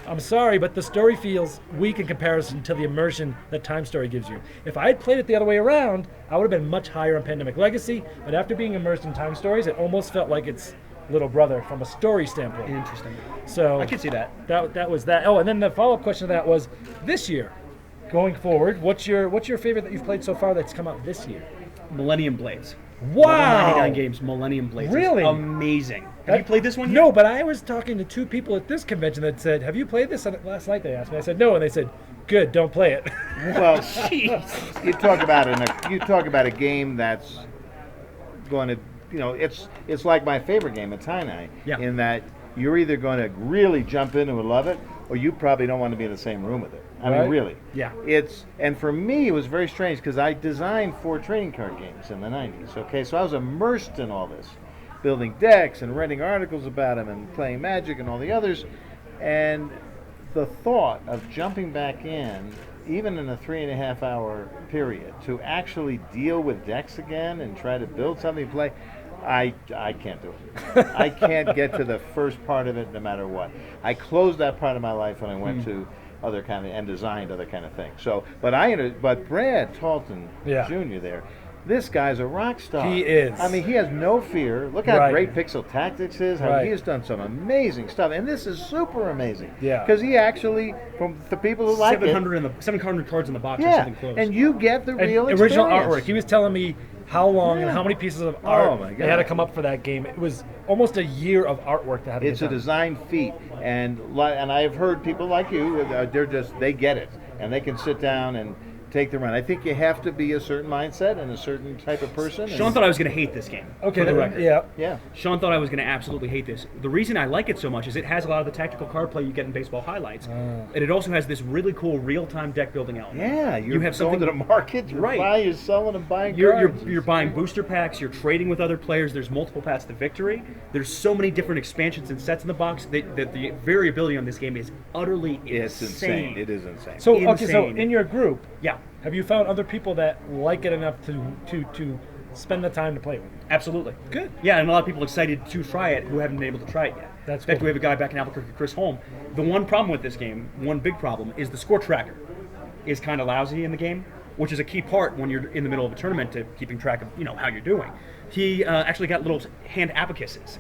Speaker 1: I'm sorry, but the story feels weak in comparison to the immersion that Time Story gives you. If I had played it the other way around, I would have been much higher on Pandemic Legacy, but after being immersed in Time Stories, it almost felt like its little brother from a story standpoint.
Speaker 3: Interesting.
Speaker 1: So
Speaker 3: I can see that.
Speaker 1: That was that. Oh, and then the follow-up question to that was, this year, going forward, what's your favorite that you've played so far that's come out this year?
Speaker 3: Millennium Blades.
Speaker 1: Wow!
Speaker 3: 99 games, Millennium Blades.
Speaker 1: Really?
Speaker 3: Is amazing. Have you played this one yet?
Speaker 1: No, but I was talking to two people at this convention that said, "Have you played this?" And last night they asked me. I said, "No," and they said, "Good, don't play it."
Speaker 2: Well, you talk about a game that's going to, it's like my favorite game, it's High
Speaker 3: Yeah.
Speaker 2: in that you're either going to really jump into and love it, or you probably don't want to be in the same room with it. I
Speaker 1: Right.
Speaker 2: mean, really.
Speaker 3: Yeah.
Speaker 2: And for me, it was very strange because I designed 4 trading card games in the 90s. Okay, so I was immersed in all this, building decks and writing articles about them and playing Magic and all the others. And the thought of jumping back in, even in a 3.5-hour period, to actually deal with decks again and try to build something to play, I can't do it. I can't get to the first part of it no matter what. I closed that part of my life when I went to other kind of and designed other kind of things. So, but Brad Talton
Speaker 1: Yeah.
Speaker 2: Jr. there, this guy's a rock star.
Speaker 1: He is.
Speaker 2: I mean, he has no fear. Look how
Speaker 1: Right.
Speaker 2: great Pixel Tactics is. How
Speaker 1: Right.
Speaker 2: he has done some amazing stuff, and this is super amazing.
Speaker 1: Yeah.
Speaker 2: Because he actually, from the people who like it,
Speaker 3: 700 cards in the box or
Speaker 2: yeah,
Speaker 3: something close.
Speaker 2: and you get the
Speaker 1: And
Speaker 2: real
Speaker 1: original
Speaker 2: experience.
Speaker 1: artwork. He was telling me how long and
Speaker 2: Yeah.
Speaker 1: how many pieces of
Speaker 2: Oh,
Speaker 1: art
Speaker 2: my
Speaker 1: they had to
Speaker 2: God.
Speaker 1: come up for that game. It was almost a year of artwork that had to
Speaker 2: It's
Speaker 1: get
Speaker 2: a
Speaker 1: done.
Speaker 2: design feat, and I've heard people like you. They get it, and they can sit down and take the run. I think you have to be a certain mindset and a certain type of person.
Speaker 3: Sean thought I was going to hate this game.
Speaker 1: Okay,
Speaker 3: for the
Speaker 1: then,
Speaker 3: record.
Speaker 1: yeah.
Speaker 2: yeah.
Speaker 3: Sean thought I was going to absolutely hate this. The reason I like it so much is it has a lot of the tactical card play you get in baseball highlights, and it also has this really cool real-time deck building element.
Speaker 2: Yeah,
Speaker 3: you have something
Speaker 2: going to the market, you're
Speaker 3: Right.
Speaker 2: buying, you're selling, and buying
Speaker 3: You're
Speaker 2: cards.
Speaker 3: buying booster packs. You're trading with other players. There's multiple paths to victory. There's so many different expansions and sets in the box that the variability on this game is utterly
Speaker 2: It's insane. It is insane.
Speaker 1: So okay, so
Speaker 3: Insane.
Speaker 1: in your group,
Speaker 3: Yeah,
Speaker 1: have you found other people that like it enough to spend the time to play with?
Speaker 3: absolutely.
Speaker 1: Good.
Speaker 3: Yeah, and a lot of people excited to try it who haven't been able to try it yet.
Speaker 1: That's
Speaker 3: in fact,
Speaker 1: cool.
Speaker 3: we have a guy back in Albuquerque, Chris Holm. The one problem with this game, one big problem, is the score tracker is kind of lousy in the game, which is a key part when you're in the middle of a tournament to keeping track of how you're doing. He actually got little hand abacuses,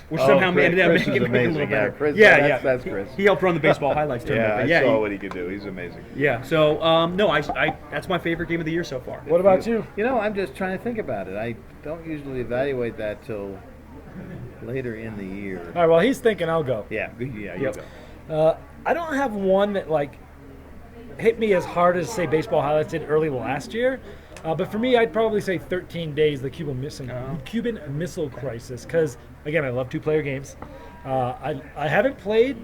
Speaker 3: which somehow
Speaker 2: Chris-
Speaker 3: ended up
Speaker 2: Chris is
Speaker 3: making it a little
Speaker 2: amazing.
Speaker 3: better.
Speaker 2: Yeah, Chris-
Speaker 3: yeah,
Speaker 2: that's
Speaker 3: He-
Speaker 2: Chris.
Speaker 3: He helped run the baseball highlights tournament.
Speaker 2: Yeah,
Speaker 3: but
Speaker 2: I
Speaker 3: yeah,
Speaker 2: saw what he could do. He's amazing.
Speaker 3: yeah. So no, I that's my favorite game of the year so far.
Speaker 1: What about you?
Speaker 2: I'm just trying to think about it. I don't usually evaluate that till later in the year.
Speaker 1: All right, well, he's thinking I'll go.
Speaker 2: Yeah, you
Speaker 3: Yep.
Speaker 2: go.
Speaker 1: I don't have one that hit me as hard as say Baseball Highlights did early last year, but for me, I'd probably say 13 Days, the Cuban Missile Crisis, because again, I love 2-player games. I haven't played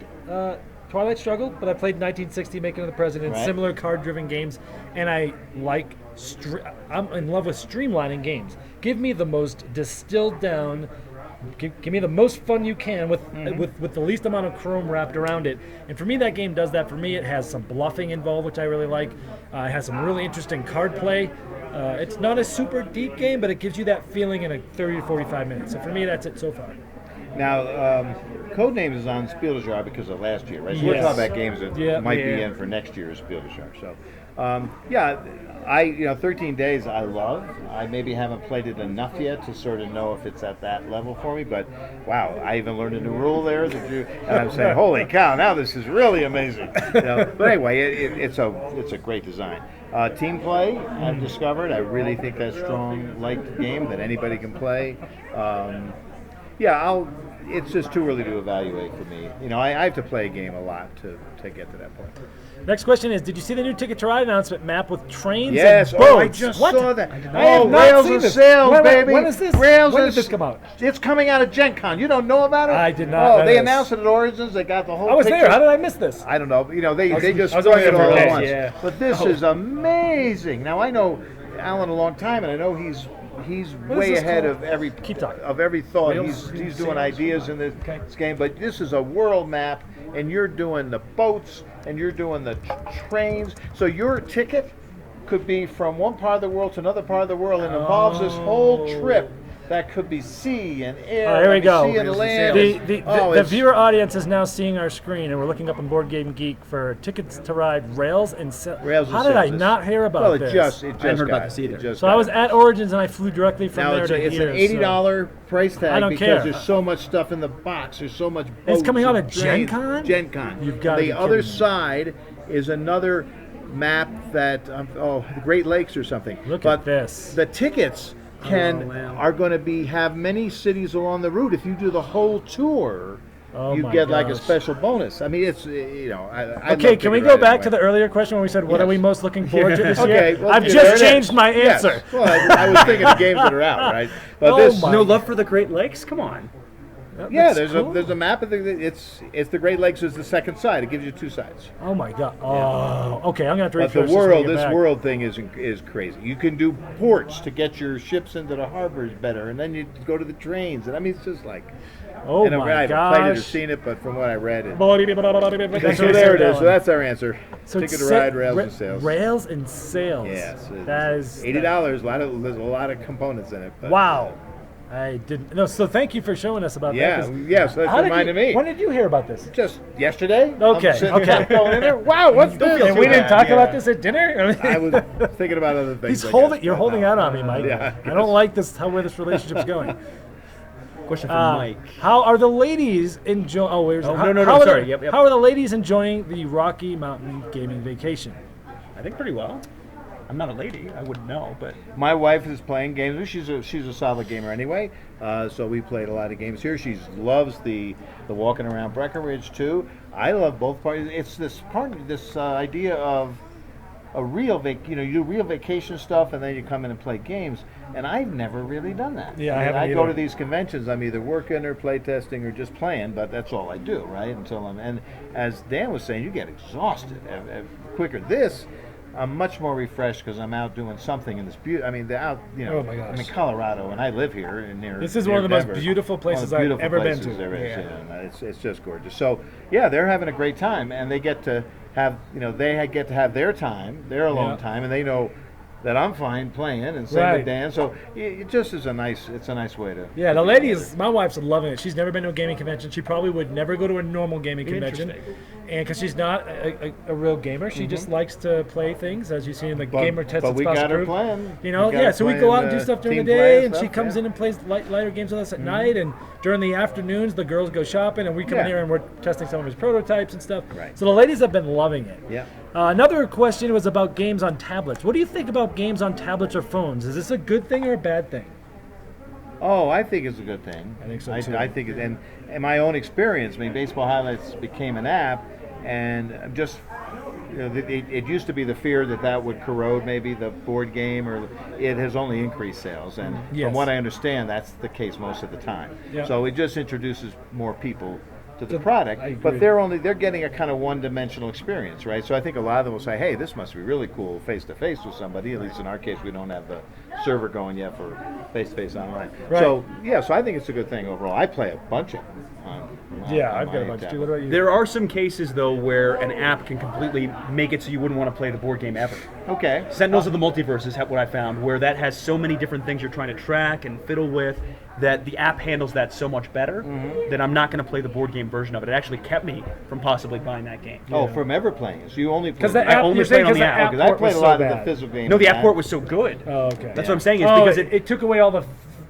Speaker 1: Twilight Struggle, but I played 1960, Making of the President,
Speaker 2: Right.
Speaker 1: similar card-driven games, and I like. I'm in love with streamlining games. Give me the most distilled down. Give me the most fun you can with the least amount of chrome wrapped around it. And for me, that game does that. For me, it has some bluffing involved, which I really like. It has some really interesting card play. It's not a super deep game, but it gives you that feeling in a 30 to 45 minutes. So for me, that's it so far.
Speaker 2: Now, Codenames is on Spiel des Jahres because of last year, right? So we're
Speaker 1: Yes.
Speaker 2: talking about games that
Speaker 1: Yeah.
Speaker 2: might be
Speaker 3: Yeah.
Speaker 2: in for next year's Spiel des Jahres. So, 13 Days I love. I maybe haven't played it enough yet to sort of know if it's at that level for me, but wow, I even learned a new rule there. And I'm saying, holy cow, now this is really amazing. But anyway, it's a great design. Team play, I've discovered. I really think that's a strong liked game that anybody can play. It's just too early to evaluate for me. I have to play a game a lot to get to that point.
Speaker 1: Next question is, did you see the new Ticket to Ride announcement map with trains
Speaker 2: Yes,
Speaker 1: and boats?
Speaker 2: I just
Speaker 1: What?
Speaker 2: saw that.
Speaker 1: I have not
Speaker 2: Rails
Speaker 1: seen
Speaker 2: and
Speaker 1: this.
Speaker 2: Sails,
Speaker 1: When-
Speaker 2: baby.
Speaker 1: when is this?
Speaker 2: Rails
Speaker 1: When
Speaker 2: and
Speaker 1: did this come out?
Speaker 2: It's coming out of Gen Con. You don't know about it?
Speaker 1: I did not
Speaker 2: Oh,
Speaker 1: know
Speaker 2: they
Speaker 1: this.
Speaker 2: announced it at Origins. They got the whole
Speaker 1: I was
Speaker 2: picture.
Speaker 1: there. How did I miss this?
Speaker 2: I don't know. They just
Speaker 1: I was
Speaker 2: sprung
Speaker 1: only
Speaker 2: it
Speaker 1: there for
Speaker 2: all
Speaker 1: a
Speaker 2: at
Speaker 1: day,
Speaker 2: once.
Speaker 3: yeah.
Speaker 2: But this is amazing. Now I know Alan a long time, and I know he's
Speaker 1: What is
Speaker 2: way
Speaker 1: this
Speaker 2: ahead
Speaker 1: called?
Speaker 2: of every
Speaker 1: Keep talking.
Speaker 2: thought.
Speaker 1: Rails,
Speaker 2: He's doing
Speaker 1: sails.
Speaker 2: ideas in this
Speaker 1: Okay.
Speaker 2: game, but this is a world map, and you're doing the boats and you're doing the trains. So your ticket could be from one part of the world to another part of the world, and involves this whole trip that could be sea and air.
Speaker 1: All right, here we go.
Speaker 2: Sea and
Speaker 3: Rails and
Speaker 2: land.
Speaker 3: sails.
Speaker 1: The
Speaker 2: it's-
Speaker 1: viewer audience is now seeing our screen, and we're looking up on Board Game Geek for tickets to ride Rails and Sails.
Speaker 2: Rails and
Speaker 1: How did I
Speaker 2: Sails.
Speaker 1: not hear about
Speaker 2: Well, it
Speaker 1: this?
Speaker 2: just
Speaker 3: I hadn't heard
Speaker 2: got
Speaker 3: about this either.
Speaker 2: it just
Speaker 1: So I
Speaker 2: got
Speaker 1: was
Speaker 2: it.
Speaker 1: at Origins, and I flew directly from
Speaker 2: Now
Speaker 1: there
Speaker 2: it's,
Speaker 1: to
Speaker 2: it's
Speaker 1: here.
Speaker 2: an $80 price tag
Speaker 1: I don't
Speaker 2: because
Speaker 1: care.
Speaker 2: there's so much stuff in the box. There's so much.
Speaker 1: It's
Speaker 2: boats
Speaker 1: coming out
Speaker 2: and
Speaker 1: of Gen
Speaker 2: trains.
Speaker 1: Con?
Speaker 2: Gen Con.
Speaker 1: You've gotta
Speaker 2: The
Speaker 1: be
Speaker 2: other
Speaker 1: kidding me.
Speaker 2: side is another map that the Great Lakes or something.
Speaker 1: Look
Speaker 2: but
Speaker 1: at this.
Speaker 2: The tickets
Speaker 3: wow.
Speaker 2: are going to have many cities along the route. If you do the whole tour,
Speaker 1: Oh
Speaker 2: you
Speaker 1: my
Speaker 2: get like a
Speaker 1: gosh.
Speaker 2: special bonus. I mean, it's I
Speaker 1: Okay,
Speaker 2: love
Speaker 1: can we
Speaker 2: ticket
Speaker 1: go
Speaker 2: riding
Speaker 1: back to
Speaker 2: anyway.
Speaker 1: the earlier question when we said what are
Speaker 2: Yes.
Speaker 1: we most looking forward to this
Speaker 2: Okay,
Speaker 1: year?
Speaker 2: well,
Speaker 1: I've
Speaker 2: there
Speaker 1: just
Speaker 2: it is.
Speaker 1: changed my
Speaker 2: Yes.
Speaker 1: answer.
Speaker 2: Well, I was thinking of games that are out, right? But
Speaker 1: Oh
Speaker 2: this,
Speaker 1: my-
Speaker 3: No love for the Great Lakes? Come on.
Speaker 2: yeah,
Speaker 1: That's cool.
Speaker 2: there's a map of it's the Great Lakes is the second side. It gives you two sides.
Speaker 1: Oh my god. Oh, okay. I'm gonna have to
Speaker 2: But
Speaker 1: refresh
Speaker 2: the world,
Speaker 1: this
Speaker 2: this world thing is crazy. You can do ports to get your ships into the harbors better, and then you go to the trains. And I mean, it's just like.
Speaker 1: Oh
Speaker 2: and I
Speaker 1: my
Speaker 2: haven't played it or
Speaker 1: gosh.
Speaker 2: seen it, but from what I read, it,
Speaker 1: That's
Speaker 2: so
Speaker 1: what I
Speaker 2: there
Speaker 1: said
Speaker 2: it is.
Speaker 1: that
Speaker 2: So that's our answer.
Speaker 1: So
Speaker 2: Ticket
Speaker 1: it's
Speaker 2: to ride, rails and sails.
Speaker 1: Rails and sails.
Speaker 2: Yes,
Speaker 1: That is
Speaker 2: $80. There's a lot of components in it. But,
Speaker 1: Wow. I didn't. No. So thank you for showing us about
Speaker 2: Yeah,
Speaker 1: that. 'cause
Speaker 2: yes, that
Speaker 1: how did
Speaker 2: reminded
Speaker 1: you-
Speaker 2: me.
Speaker 1: When did you hear about this?
Speaker 2: Just yesterday.
Speaker 1: Okay,
Speaker 2: I'm sitting
Speaker 1: okay.
Speaker 2: here going in there. Wow, what's this?
Speaker 1: And we didn't talk
Speaker 2: Yeah.
Speaker 1: about this at dinner.
Speaker 2: I was thinking about other things.
Speaker 1: He's
Speaker 2: I
Speaker 1: holding.
Speaker 2: guess,
Speaker 1: You're
Speaker 2: but
Speaker 1: holding
Speaker 2: no.
Speaker 1: out on me, Mike.
Speaker 2: Yeah,
Speaker 1: I don't like this. Where this relationship's going.
Speaker 3: Question for Mike.
Speaker 1: How are the ladies enjoying? Oh, where's
Speaker 3: Oh,
Speaker 1: how,
Speaker 3: no,
Speaker 1: how are
Speaker 3: sorry.
Speaker 1: The,
Speaker 3: Yep.
Speaker 1: How are the ladies enjoying the Rocky Mountain gaming vacation?
Speaker 3: I think pretty well. I'm not a lady. I wouldn't know, but
Speaker 2: My wife is playing games. She's a solid gamer anyway. So we played a lot of games here. She loves the walking around Breckenridge too. I love both parties. It's this idea of a real you do real vacation stuff and then you come in and play games. And I've never really done that.
Speaker 1: Yeah, I
Speaker 2: mean,
Speaker 1: haven't
Speaker 2: I go
Speaker 1: either.
Speaker 2: to these conventions. I'm either working or play testing or just playing, but that's all I do, right? Until and as Dan was saying, you get exhausted quicker. This. I'm much more refreshed because I'm out doing something in this beauty. I mean,
Speaker 1: Oh my gosh.
Speaker 2: I'm in Colorado, and I live here near.
Speaker 1: This is
Speaker 2: near
Speaker 1: one of the most
Speaker 2: Denver.
Speaker 1: beautiful
Speaker 2: One of
Speaker 1: places
Speaker 2: the
Speaker 1: I've
Speaker 2: beautiful
Speaker 1: ever been
Speaker 2: places
Speaker 1: to.
Speaker 2: There is,
Speaker 1: Yeah.
Speaker 2: yeah. It's just gorgeous. So yeah, they're having a great time, and they get to have get to have their time, their alone
Speaker 1: Yeah.
Speaker 2: time, and they know that I'm fine playing, and same
Speaker 1: Right.
Speaker 2: with Dan. So it just is a nice way to.
Speaker 1: Yeah, the ladies, my wife's loving it. She's never been to a gaming convention. She probably would never go to a normal gaming convention.
Speaker 3: Interesting.
Speaker 1: And because she's not a real gamer, she just likes to play things, as you see in the Gamer Tested
Speaker 2: but we
Speaker 1: Spouse
Speaker 2: got her
Speaker 1: group.
Speaker 2: playing.
Speaker 1: You know,
Speaker 2: We got
Speaker 1: yeah,
Speaker 2: her
Speaker 1: so we go out and do
Speaker 2: playing,
Speaker 1: stuff during the
Speaker 2: team
Speaker 1: day,
Speaker 2: play
Speaker 1: and she
Speaker 2: stuff,
Speaker 1: comes
Speaker 2: yeah.
Speaker 1: in and plays lighter games with us at night, and during the afternoons, the girls go shopping, and we come in
Speaker 2: Yeah.
Speaker 1: here and we're testing some of his prototypes and stuff.
Speaker 2: Right.
Speaker 1: So the ladies have been loving it.
Speaker 2: Yeah.
Speaker 1: Another question was about games on tablets. What do you think about games on tablets or phones? Is this a good thing or a bad thing?
Speaker 2: Oh, I think it's a good thing.
Speaker 1: I think so, too.
Speaker 2: I think, and my own experience. I mean, Baseball Highlights became an app, and just it used to be the fear that would corrode maybe the board game, or it has only increased sales. And
Speaker 1: Yes.
Speaker 2: from what I understand, that's the case most of the time.
Speaker 1: Yeah.
Speaker 2: So it just introduces more people to the
Speaker 1: I
Speaker 2: product,
Speaker 1: agree.
Speaker 2: but they're getting a kind of one-dimensional experience, right? So I think a lot of them will say, "Hey, this must be really cool face-to-face with somebody." At least in our case, we don't have the server going yet for face-to-face online.
Speaker 1: Right.
Speaker 2: So yeah, so I think it's a good thing overall. I play a bunch of them.
Speaker 1: Yeah,
Speaker 2: on
Speaker 1: I've got a
Speaker 2: my
Speaker 1: bunch too.
Speaker 2: tablet.
Speaker 1: What about you?
Speaker 3: there are some cases though where an app can completely make it so you wouldn't want to play the board game ever.
Speaker 2: Okay.
Speaker 3: Sentinels of the Multiverse is what I found, where that has so many different things you're trying to track and fiddle with, that the app handles that so much better that I'm not going to play the board game version of it. It actually kept me from possibly buying that game.
Speaker 2: Oh, from ever playing. So you only play.
Speaker 1: 'Cause the
Speaker 3: I
Speaker 1: app,
Speaker 3: only
Speaker 1: you're
Speaker 3: played
Speaker 1: saying
Speaker 3: on
Speaker 1: 'cause
Speaker 3: the app,
Speaker 2: because I
Speaker 1: port was
Speaker 2: played a
Speaker 1: so
Speaker 2: lot of
Speaker 1: bad.
Speaker 2: the physical games.
Speaker 3: No, the
Speaker 2: on
Speaker 3: app port was so good.
Speaker 1: Oh, okay.
Speaker 3: That's what I'm saying is
Speaker 1: Oh,
Speaker 3: because
Speaker 1: it took away all the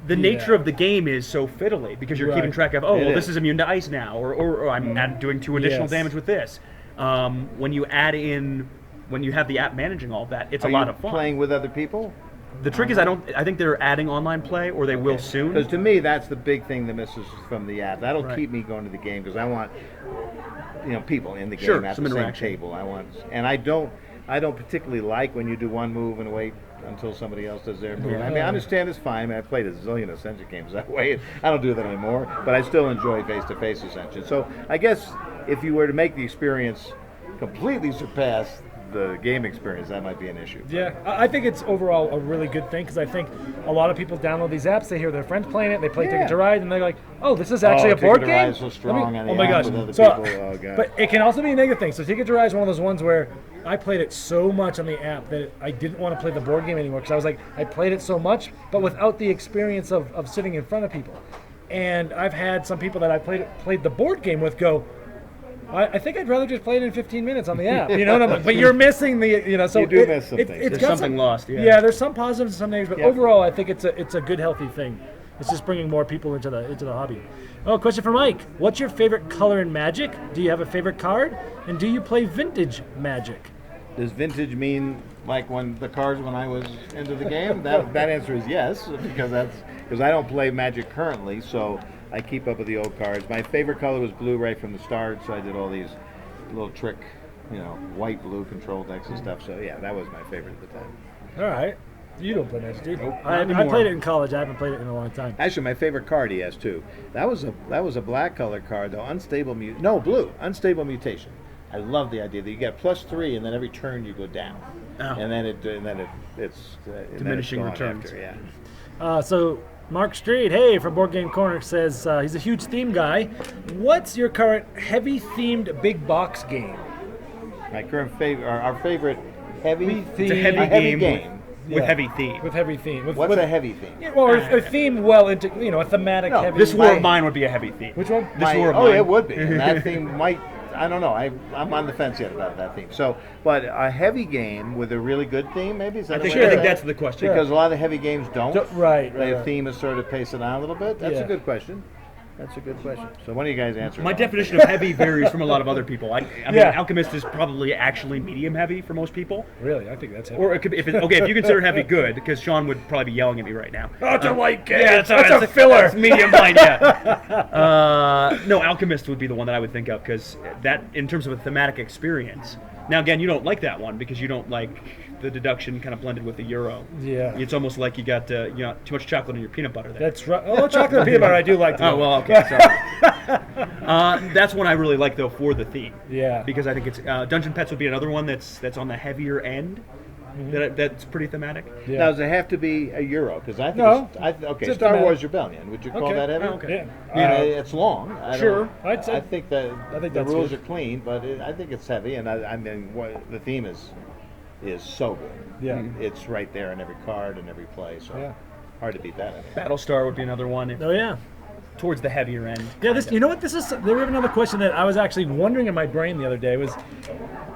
Speaker 3: the nature of the game is so fiddly because you're
Speaker 1: Right.
Speaker 3: keeping track of,
Speaker 2: It
Speaker 3: well,
Speaker 2: is.
Speaker 3: this is immune to ice now, or I'm doing 2 additional
Speaker 1: Yes.
Speaker 3: damage with this. When you add in, when you have the app managing all that, it's
Speaker 2: Are
Speaker 3: a lot
Speaker 2: you
Speaker 3: of fun.
Speaker 2: playing with other people?
Speaker 3: The trick is I think they're adding online play, or they will soon.
Speaker 2: Because to me, that's the big thing that misses from the app. That'll
Speaker 3: Right.
Speaker 2: keep me going to the game because I want, people in the game
Speaker 3: Sure,
Speaker 2: at
Speaker 3: some
Speaker 2: the same
Speaker 3: interaction.
Speaker 2: table. I don't particularly like when you do one move and wait until somebody else does their move.
Speaker 1: Yeah.
Speaker 2: I mean, I understand it's fine. I mean, I've played a zillion Ascension games that way. I don't do that anymore, but I still enjoy face-to-face Ascension. So I guess if you were to make the experience completely surpass the game experience, that might be an issue.
Speaker 1: Yeah, I think it's overall a really good thing because I think a lot of people download these apps, they hear their friends playing it, they play Ticket to Ride, and they're like, "Oh, this is actually a board
Speaker 2: Ticket to
Speaker 1: game."
Speaker 2: Ride is so strong on the
Speaker 1: oh my
Speaker 2: app
Speaker 1: gosh!
Speaker 2: with other
Speaker 1: So,
Speaker 2: people. Oh, God.
Speaker 1: but it can also be a negative thing. So Ticket to Ride is one of those ones where I played it so much on the app that I didn't want to play the board game anymore because I was like, I played it so much, but without the experience of sitting in front of people. And I've had some people that I played the board game with go, I think I'd rather just play it in 15 minutes on the app, you know. And I'm like, but you're missing the, so
Speaker 2: You do miss some things.
Speaker 3: There's
Speaker 1: got
Speaker 3: something lost, yeah.
Speaker 1: Yeah, there's some positives and some negatives, but
Speaker 2: Yeah.
Speaker 1: overall, I think it's a good, healthy thing. It's just bringing more people into the hobby. Oh, question for Mike: what's your favorite color in Magic? Do you have a favorite card? And do you play vintage Magic?
Speaker 2: Does vintage mean like when I was into the game? That answer is yes, because I don't play Magic currently, so I keep up with the old cards. My favorite color was blue right from the start, so I did all these little trick, white blue control decks and stuff. So yeah, that was my favorite at the time.
Speaker 1: All right. You don't play Magic, dude.
Speaker 3: Nope,
Speaker 1: I
Speaker 3: not anymore.
Speaker 1: played it in college. I haven't played it in a long time.
Speaker 2: Actually, my favorite card he has too. That was a black color card though. Blue. Unstable mutation. I love the idea that you get +3 and then every turn you go down,
Speaker 3: Oh.
Speaker 2: and then it's
Speaker 3: Diminishing
Speaker 2: gone
Speaker 3: returns.
Speaker 2: After, yeah.
Speaker 1: So Mark Street, hey, from Board Game Corner, says he's a huge theme guy. What's your current heavy themed big box game?
Speaker 2: My current favorite, our favorite heavy
Speaker 3: It's a heavy,
Speaker 2: a heavy
Speaker 3: game with
Speaker 1: Yeah.
Speaker 3: heavy theme.
Speaker 1: With heavy theme.
Speaker 2: What's
Speaker 1: with,
Speaker 2: a heavy theme?
Speaker 1: Yeah, well, a theme well into, a thematic
Speaker 2: No,
Speaker 1: heavy.
Speaker 3: This War of Mine would be a heavy theme.
Speaker 1: Which one?
Speaker 3: This War of
Speaker 2: Oh,
Speaker 3: Mine.
Speaker 2: it would be. And that theme might. I don't know. I'm on the fence yet about that theme. So, but a heavy game with a really good theme, maybe is that
Speaker 3: I
Speaker 2: a
Speaker 3: think,
Speaker 2: way
Speaker 3: I
Speaker 2: to
Speaker 3: think
Speaker 2: say
Speaker 3: that's
Speaker 2: it?
Speaker 3: the question.
Speaker 2: Because a lot of heavy games don't.
Speaker 1: Right.
Speaker 2: They have theme is sort of pace it down a little bit. That's
Speaker 1: Yeah.
Speaker 2: a good question. That's a good question. So, one of you guys answer.
Speaker 3: My
Speaker 2: that one.
Speaker 3: definition of heavy varies from a lot of other people. I mean,
Speaker 1: Yeah.
Speaker 3: Alchemist is probably actually medium heavy for most people.
Speaker 1: Really, I think that's it.
Speaker 3: Or it could, if you consider heavy good, because Sean would probably be yelling at me right now.
Speaker 1: Oh, it's a light game.
Speaker 3: Yeah,
Speaker 1: That's a filler.
Speaker 3: It's medium light, yeah. No, Alchemist would be the one that I would think of because that, in terms of a thematic experience. Now, again, you don't like that one because you don't like the deduction kind of blended with the euro.
Speaker 1: Yeah.
Speaker 3: It's almost like you got too much chocolate in your peanut butter there.
Speaker 1: That's right. Oh, chocolate and peanut butter, I do like to.
Speaker 3: Oh, well, okay, sorry. That's one I really like, though, for the theme.
Speaker 1: Yeah.
Speaker 3: Because I think it's Dungeon Pets would be another one that's on the heavier end. That's pretty thematic.
Speaker 1: Yeah.
Speaker 2: Now, does it have to be a euro? Because I think.
Speaker 1: No.
Speaker 2: Okay,
Speaker 1: It's
Speaker 2: Star
Speaker 1: thematic.
Speaker 2: Wars Rebellion. Would you call
Speaker 1: Okay.
Speaker 2: that heavy?
Speaker 3: Oh, okay.
Speaker 1: Yeah.
Speaker 2: It's long.
Speaker 1: Sure, I'd say-
Speaker 2: I think that
Speaker 1: I think
Speaker 2: the
Speaker 1: that's
Speaker 2: rules
Speaker 1: good.
Speaker 2: are clean, but I think it's heavy, and I mean the theme is so good.
Speaker 1: Yeah.
Speaker 2: It's right there in every card and every play, so
Speaker 1: Yeah.
Speaker 2: hard to beat that. I think.
Speaker 3: Battlestar would be another one
Speaker 1: Oh, yeah.
Speaker 3: towards the heavier end.
Speaker 1: Yeah, you know what? There was another question that I was actually wondering in my brain the other day was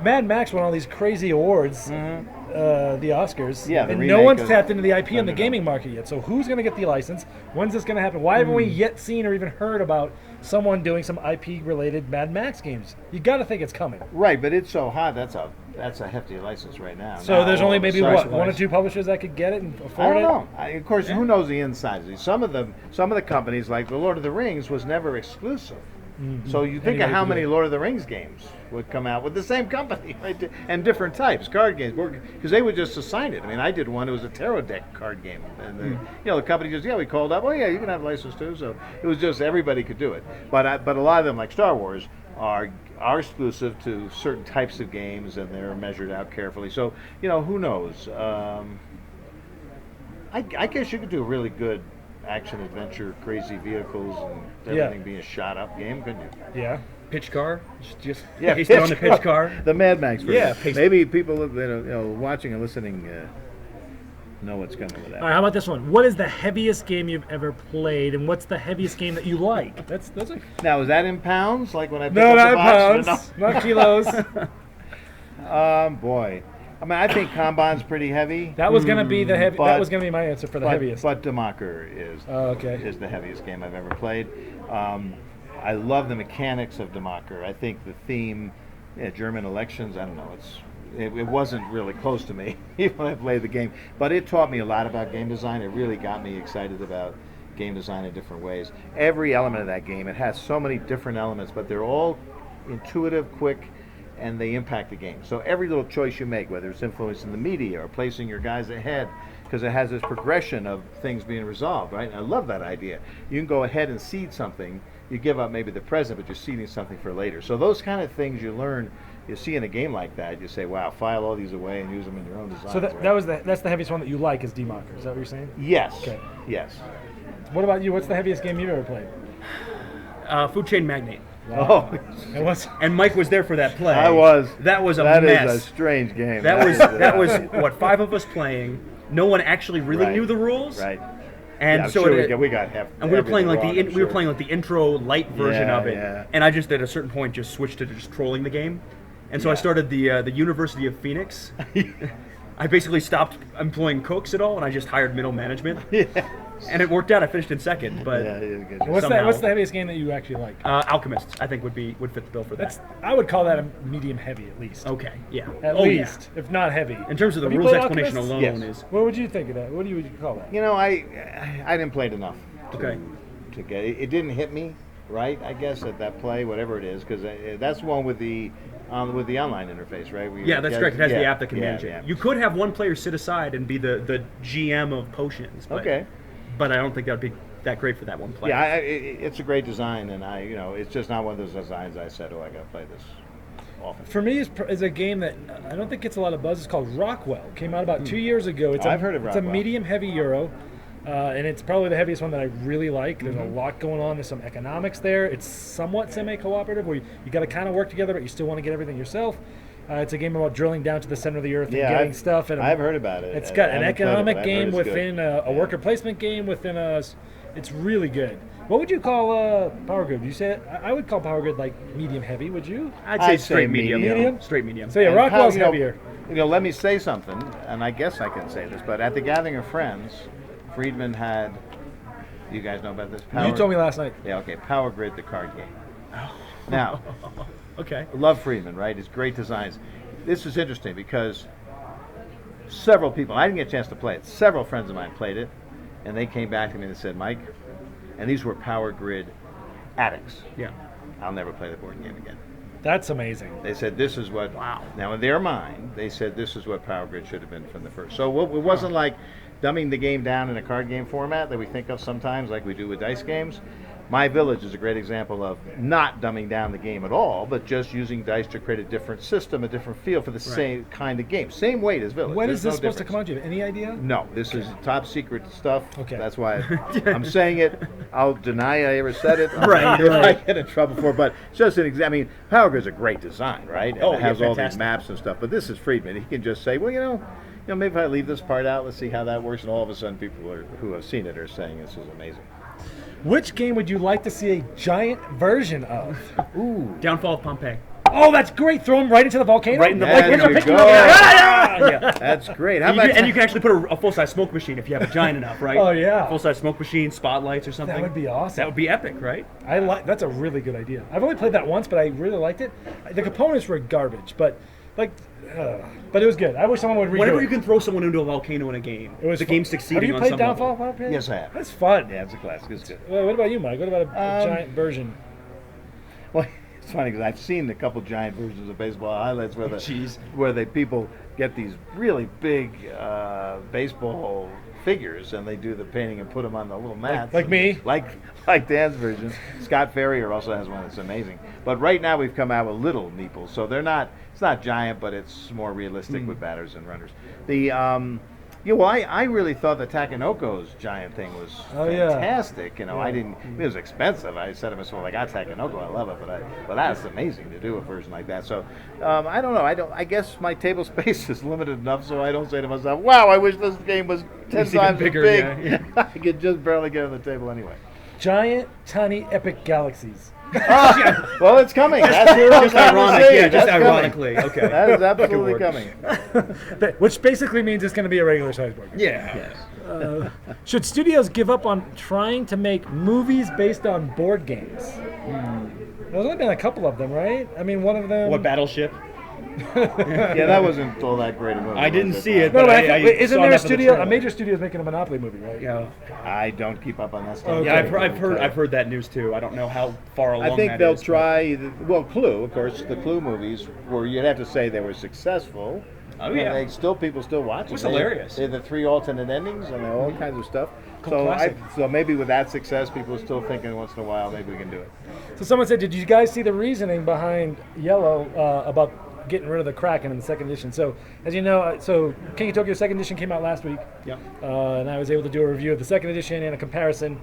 Speaker 1: Mad Max won all these crazy awards, the Oscars,
Speaker 2: Yeah, the
Speaker 1: and no
Speaker 2: remake
Speaker 1: one's
Speaker 2: of
Speaker 1: tapped into the IP on the
Speaker 2: Thunderdome.
Speaker 1: gaming market yet. So who's going to get the license? When's this going to happen? Why haven't we yet seen or even heard about someone doing some IP-related Mad Max games? You got to think it's coming.
Speaker 2: Right, but it's so hot. That's a hefty license right now.
Speaker 1: So
Speaker 2: Now,
Speaker 1: there's
Speaker 2: all
Speaker 1: only
Speaker 2: of a
Speaker 1: maybe
Speaker 2: sudden-
Speaker 1: one or two publishers that could get it and
Speaker 2: I
Speaker 1: afford
Speaker 2: don't
Speaker 1: it.
Speaker 2: know. Of course, who knows the insides? Some of the companies, like the Lord of the Rings, was never exclusive. So you think
Speaker 1: Anybody
Speaker 2: of how
Speaker 1: could do
Speaker 2: many
Speaker 1: it.
Speaker 2: Lord of the Rings games would come out with the same company, right? And different types, card games, because they would just assign it. I mean, I did one. It was a tarot deck card game, and the company just we called up. Oh yeah, you can have license too. So it was just everybody could do it. But a lot of them, like Star Wars, are exclusive to certain types of games, and they're measured out carefully. So who knows? I guess you could do a really good action adventure, crazy vehicles, and
Speaker 1: Yeah.
Speaker 2: everything being shot up game, couldn't you?
Speaker 1: Yeah.
Speaker 3: Pitch car, just based on the pitch car.
Speaker 2: The Mad Max version.
Speaker 3: Yeah, pace-
Speaker 2: maybe people watching and listening know what's coming with that.
Speaker 1: All right, how about this one? What is the heaviest game you've ever played, and what's the heaviest game that you like? Those are
Speaker 2: Now, is that in pounds? Like when I pick
Speaker 1: no,
Speaker 2: up
Speaker 1: not
Speaker 2: the box?
Speaker 1: pounds, not kilos.
Speaker 2: Boy. I mean, I think Kanban's pretty heavy.
Speaker 1: That was gonna be the heavy. That
Speaker 2: but-
Speaker 1: was gonna be my answer for the heaviest.
Speaker 2: But Demaker is
Speaker 1: Oh, okay.
Speaker 2: is the heaviest game I've ever played. I love the mechanics of Demaker. I think the theme, German elections. I don't know. It wasn't really close to me even when I played the game, but it taught me a lot about game design. It really got me excited about game design in different ways. Every element of that game, it has so many different elements, but they're all intuitive, quick, and they impact the game. So every little choice you make, whether it's influencing the media or placing your guys ahead, because it has this progression of things being resolved, right? And I love that idea. You can go ahead and seed something. You give up maybe the present, but you're seeding something for later. So those kind of things you learn you see in a game like that, you say, wow, file all these away and use them in your own design.
Speaker 1: So that's the heaviest one that you like is Democker. Is that what you're saying?
Speaker 2: Yes.
Speaker 1: Okay.
Speaker 2: Yes.
Speaker 1: What about you? What's the heaviest game you've ever played?
Speaker 3: Food Chain Magnate.
Speaker 2: Oh,
Speaker 1: And what's
Speaker 3: And Mike was there for that play.
Speaker 2: I was.
Speaker 3: That was a
Speaker 2: That
Speaker 3: mess.
Speaker 2: is a strange game.
Speaker 3: that was what 5 of us playing. No one actually really
Speaker 2: Right.
Speaker 3: knew the rules.
Speaker 2: Right.
Speaker 3: And
Speaker 2: Yeah, I'm
Speaker 3: so
Speaker 2: sure
Speaker 3: it-
Speaker 2: we got half.
Speaker 3: and we were playing like
Speaker 2: everything wrong, I'm
Speaker 3: we were
Speaker 2: sure.
Speaker 3: playing like the intro light version
Speaker 2: Yeah,
Speaker 3: of it.
Speaker 2: yeah.
Speaker 3: And I just at a certain point just switched to just trolling the game. And so I
Speaker 2: Yeah.
Speaker 3: started the University of Phoenix. I basically stopped employing cooks at all, and I just hired middle management.
Speaker 2: Yeah.
Speaker 3: And it worked out. I finished in second, but
Speaker 2: Yeah, it is good.
Speaker 3: Somehow.
Speaker 1: what's the heaviest game that you actually like?
Speaker 3: Alchemists, I think would fit the bill for that.
Speaker 1: I would call that a medium heavy at least.
Speaker 3: Okay, yeah.
Speaker 1: At
Speaker 3: Oh, yeah.
Speaker 1: least, if not heavy.
Speaker 3: In terms of the
Speaker 1: Have you
Speaker 3: rules
Speaker 1: played
Speaker 3: explanation
Speaker 1: Alchemist?
Speaker 3: alone
Speaker 2: Yes.
Speaker 3: is
Speaker 1: What would you think of that? What would you call that?
Speaker 2: You know, I didn't play it enough.
Speaker 3: Okay.
Speaker 2: To get it, it didn't hit me right. I guess at that play, whatever it is, because that's one with the online interface, right?
Speaker 3: Yeah, that's correct. It has the app that can
Speaker 2: yeah,
Speaker 3: manage it.
Speaker 2: yeah.
Speaker 3: You could have one player sit aside and be the GM of potions. But,
Speaker 2: Okay.
Speaker 3: But I don't think that would be that great for that one player.
Speaker 2: Yeah, it's a great design, and it's just not one of those designs I said, oh, I got to play this often.
Speaker 1: For me, is a game that I don't think gets a lot of buzz. It's called Rockwell. Came out about 2 years ago.
Speaker 2: I've heard of
Speaker 1: It's a
Speaker 2: Rockwell.
Speaker 1: medium heavy Euro. And it's probably the heaviest one that I really like. There's a lot going on. There's some economics there. It's somewhat semi-cooperative, where you got to kind of work together, but you still want to get everything yourself. It's a game about drilling down to the center of the earth and getting stuff. And
Speaker 2: I've heard about it.
Speaker 1: It's got
Speaker 2: I
Speaker 1: an
Speaker 2: haven't played it, but
Speaker 1: economic
Speaker 2: I've heard
Speaker 1: game
Speaker 2: it's good.
Speaker 1: within a worker placement game within a. It's really good. What would you call Power Grid? You say I would call Power Grid like medium heavy. Would you?
Speaker 3: I'd say
Speaker 2: I'd
Speaker 3: straight
Speaker 2: say
Speaker 3: medium.
Speaker 1: medium.
Speaker 3: Straight medium.
Speaker 1: So yeah,
Speaker 2: And
Speaker 1: Rockwell's
Speaker 2: you know,
Speaker 1: heavier.
Speaker 2: Let me say something, and I guess I can say this, but at the Gathering of Friends, Friedman had. You guys know about this?
Speaker 1: You told me last night.
Speaker 2: Yeah, okay. Power Grid, the card game. Now,
Speaker 3: Okay.
Speaker 2: love Friedman, right? His great designs. This is interesting because several people, I didn't get a chance to play it, several friends of mine played it, and they came back to me and said, Mike, and these were Power Grid addicts.
Speaker 3: Yeah.
Speaker 2: I'll never play the board game again.
Speaker 1: That's amazing.
Speaker 2: They said this is what.
Speaker 3: Wow.
Speaker 2: Now in their mind, they said this is what Power Grid should have been from the first. So it wasn't like dumbing the game down in a card game format that we think of sometimes, like we do with dice games. My Village is a great example of not dumbing down the game at all, but just using dice to create a different system, a different feel for the same kind of game. Same weight as Village.
Speaker 1: When
Speaker 2: There's
Speaker 1: is this
Speaker 2: no
Speaker 1: supposed to
Speaker 2: difference.
Speaker 1: come out? Do you have any idea?
Speaker 2: No, this is top secret stuff.
Speaker 1: Okay.
Speaker 2: That's why I'm saying it. I'll deny I ever said it.
Speaker 3: Right,
Speaker 2: If I
Speaker 3: right.
Speaker 2: get in trouble for it. But it's just an example. I mean, Power Grid's a great design, right? And
Speaker 3: Oh,
Speaker 2: it has
Speaker 3: yeah,
Speaker 2: all these
Speaker 3: fantastic.
Speaker 2: maps and stuff. But this is Friedman. He can just say, well, maybe if I leave this part out, let's see how that works. And all of a sudden, people who have seen it are saying this is amazing.
Speaker 1: Which game would you like to see a giant version of?
Speaker 2: Ooh.
Speaker 3: Downfall of Pompeii.
Speaker 1: Oh, that's great. Throw them right into the volcano?
Speaker 3: Right in the
Speaker 2: There
Speaker 3: volcano.
Speaker 2: you
Speaker 3: Pick them
Speaker 2: go.
Speaker 3: up. Yeah.
Speaker 2: That's great. How
Speaker 3: And you,
Speaker 2: about
Speaker 3: can, and you can actually put a full-size smoke machine if you have a giant enough, right?
Speaker 1: Oh, yeah.
Speaker 3: Full-size smoke machine, spotlights or something.
Speaker 1: That would be awesome.
Speaker 3: That would be epic, right?
Speaker 1: That's a really good idea. I've only played that once, but I really liked it. The components were garbage, but but it was good. I wish someone would redo
Speaker 3: Whenever
Speaker 1: it.
Speaker 3: you can throw someone into a volcano in a game,
Speaker 1: It was
Speaker 3: the
Speaker 1: fun.
Speaker 3: game's succeeding
Speaker 1: Have you
Speaker 3: on
Speaker 1: played
Speaker 3: some
Speaker 1: Downfall?
Speaker 3: level.
Speaker 1: Power?
Speaker 2: Yes, I have.
Speaker 1: That's fun.
Speaker 2: Yeah, it's a classic. It's good.
Speaker 1: Well, what about you, Mike? What about a giant version?
Speaker 2: Well, it's funny because I've seen a couple giant versions of baseball highlights where
Speaker 3: Jeez.
Speaker 2: people get these really big baseball figures and they do the painting and put them on the little mats.
Speaker 1: like me?
Speaker 2: Like Dan's version. Scott Ferrier also has one that's amazing. But right now we've come out with little meeples, so they're not. It's not giant, but it's more realistic with batters and runners. The I really thought the Takanoko's giant thing was fantastic. I didn't. It was expensive. I said to myself, I got Takanoko, I love it, but that's amazing to do a version like that. So I don't know. I guess my table space is limited enough, so I don't say to myself, wow, I wish this game was 10
Speaker 3: It's even
Speaker 2: times
Speaker 3: bigger,
Speaker 2: as big.
Speaker 3: yeah.
Speaker 2: I could just barely get on the table anyway.
Speaker 1: Giant, tiny, epic galaxies.
Speaker 2: Well, it's coming. That's here.
Speaker 3: Just ironic, yeah, just ironically. Okay.
Speaker 2: That is absolutely
Speaker 3: work.
Speaker 2: coming.
Speaker 1: Which basically means it's going to be a regular size board game.
Speaker 3: Yeah.
Speaker 1: Should studios give up on trying to make movies based on board games? There's only been a couple of them, right? I mean, one of them.
Speaker 3: What, Battleship?
Speaker 2: Yeah, that wasn't all that great a movie.
Speaker 3: I didn't
Speaker 2: was
Speaker 3: see it,
Speaker 1: No,
Speaker 3: but
Speaker 1: but
Speaker 3: I
Speaker 1: isn't
Speaker 3: saw
Speaker 1: there a
Speaker 3: enough of the
Speaker 1: studio? A
Speaker 3: trailer.
Speaker 1: major studio is making a Monopoly movie, right?
Speaker 3: Yeah.
Speaker 2: I don't keep up on that stuff.
Speaker 1: Okay.
Speaker 3: Yeah, I've heard that news too. I don't know how far along
Speaker 2: I think
Speaker 3: that
Speaker 2: they'll
Speaker 3: is, but-
Speaker 2: try. Well, Clue, of course, the Clue movies, where you'd have to say they were successful.
Speaker 3: Oh, yeah.
Speaker 2: And people still watch it.
Speaker 3: It was hilarious.
Speaker 2: They had the 3 alternate endings and all kinds of stuff.
Speaker 1: Classic.
Speaker 2: So maybe with that success, people are still thinking once in a while maybe we can do it.
Speaker 1: So someone said, did you guys see the reasoning behind Yellow about getting rid of the Kraken in the second edition. So, as you know, so King of Tokyo second edition came out last week.
Speaker 3: Yep.
Speaker 1: And I was able to do a review of the second edition and a comparison,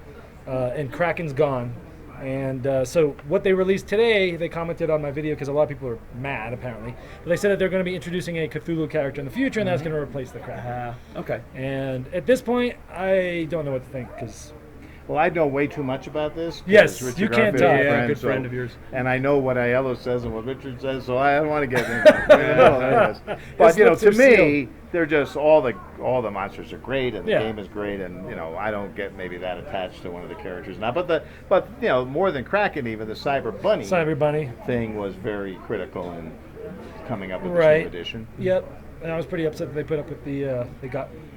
Speaker 1: and Kraken's gone. And so what they released today, they commented on my video because a lot of people are mad apparently. But they said that they're going to be introducing a Cthulhu character in the future, and that's going to replace the Kraken.
Speaker 3: Okay.
Speaker 1: And at this point, I don't know what to think because.
Speaker 2: Well, I know way too much about this. 'Cause
Speaker 1: Yes,
Speaker 2: Richard
Speaker 1: you can't
Speaker 2: Garfield's
Speaker 1: tell.
Speaker 2: a
Speaker 3: Yeah, good friend of yours.
Speaker 2: And I know what Aiello says and what Richard says, so I don't want to get into it. But
Speaker 1: This
Speaker 2: to
Speaker 1: lips are
Speaker 2: me,
Speaker 1: sealed.
Speaker 2: they're just all the monsters are great and the
Speaker 1: Yeah.
Speaker 2: game is great, and I don't get maybe that attached to one of the characters now. But more than Kraken, even the Cyber Bunny
Speaker 1: Cyber Bunny.
Speaker 2: thing was very critical in coming up with
Speaker 1: Right.
Speaker 2: this new edition.
Speaker 1: Yep. And I was pretty upset that they put up with the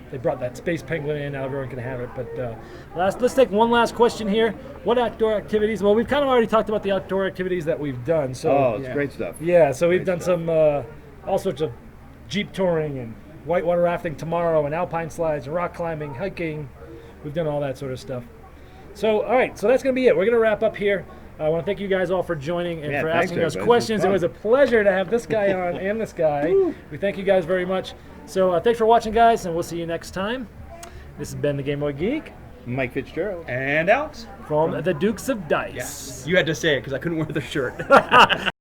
Speaker 1: they brought that space penguin in. Now everyone can have it. But let's take one last question here. What outdoor activities? Well, we've kind of already talked about the outdoor activities that we've done. So
Speaker 2: Oh, it's
Speaker 3: yeah.
Speaker 2: great stuff.
Speaker 1: yeah, so we've
Speaker 2: Great
Speaker 1: done
Speaker 2: stuff.
Speaker 1: some all sorts of Jeep touring and whitewater rafting tomorrow, and alpine slides and rock climbing, hiking. We've done all that sort of stuff. So all right, so that's gonna be it. We're gonna wrap up here. I want to thank you guys all for joining and
Speaker 2: Yeah,
Speaker 1: for
Speaker 2: thanks,
Speaker 1: asking us
Speaker 2: everybody.
Speaker 1: questions. It
Speaker 2: It
Speaker 1: was
Speaker 2: was
Speaker 1: a pleasure to have this guy on and this guy. We thank you guys very much. So thanks for watching, guys, and we'll see you next time. This has been the Game Boy Geek
Speaker 2: Mike Fitzgerald.
Speaker 3: And Alex.
Speaker 1: from the Dukes of Dice.
Speaker 3: Yes. You had to say it because I couldn't wear the shirt.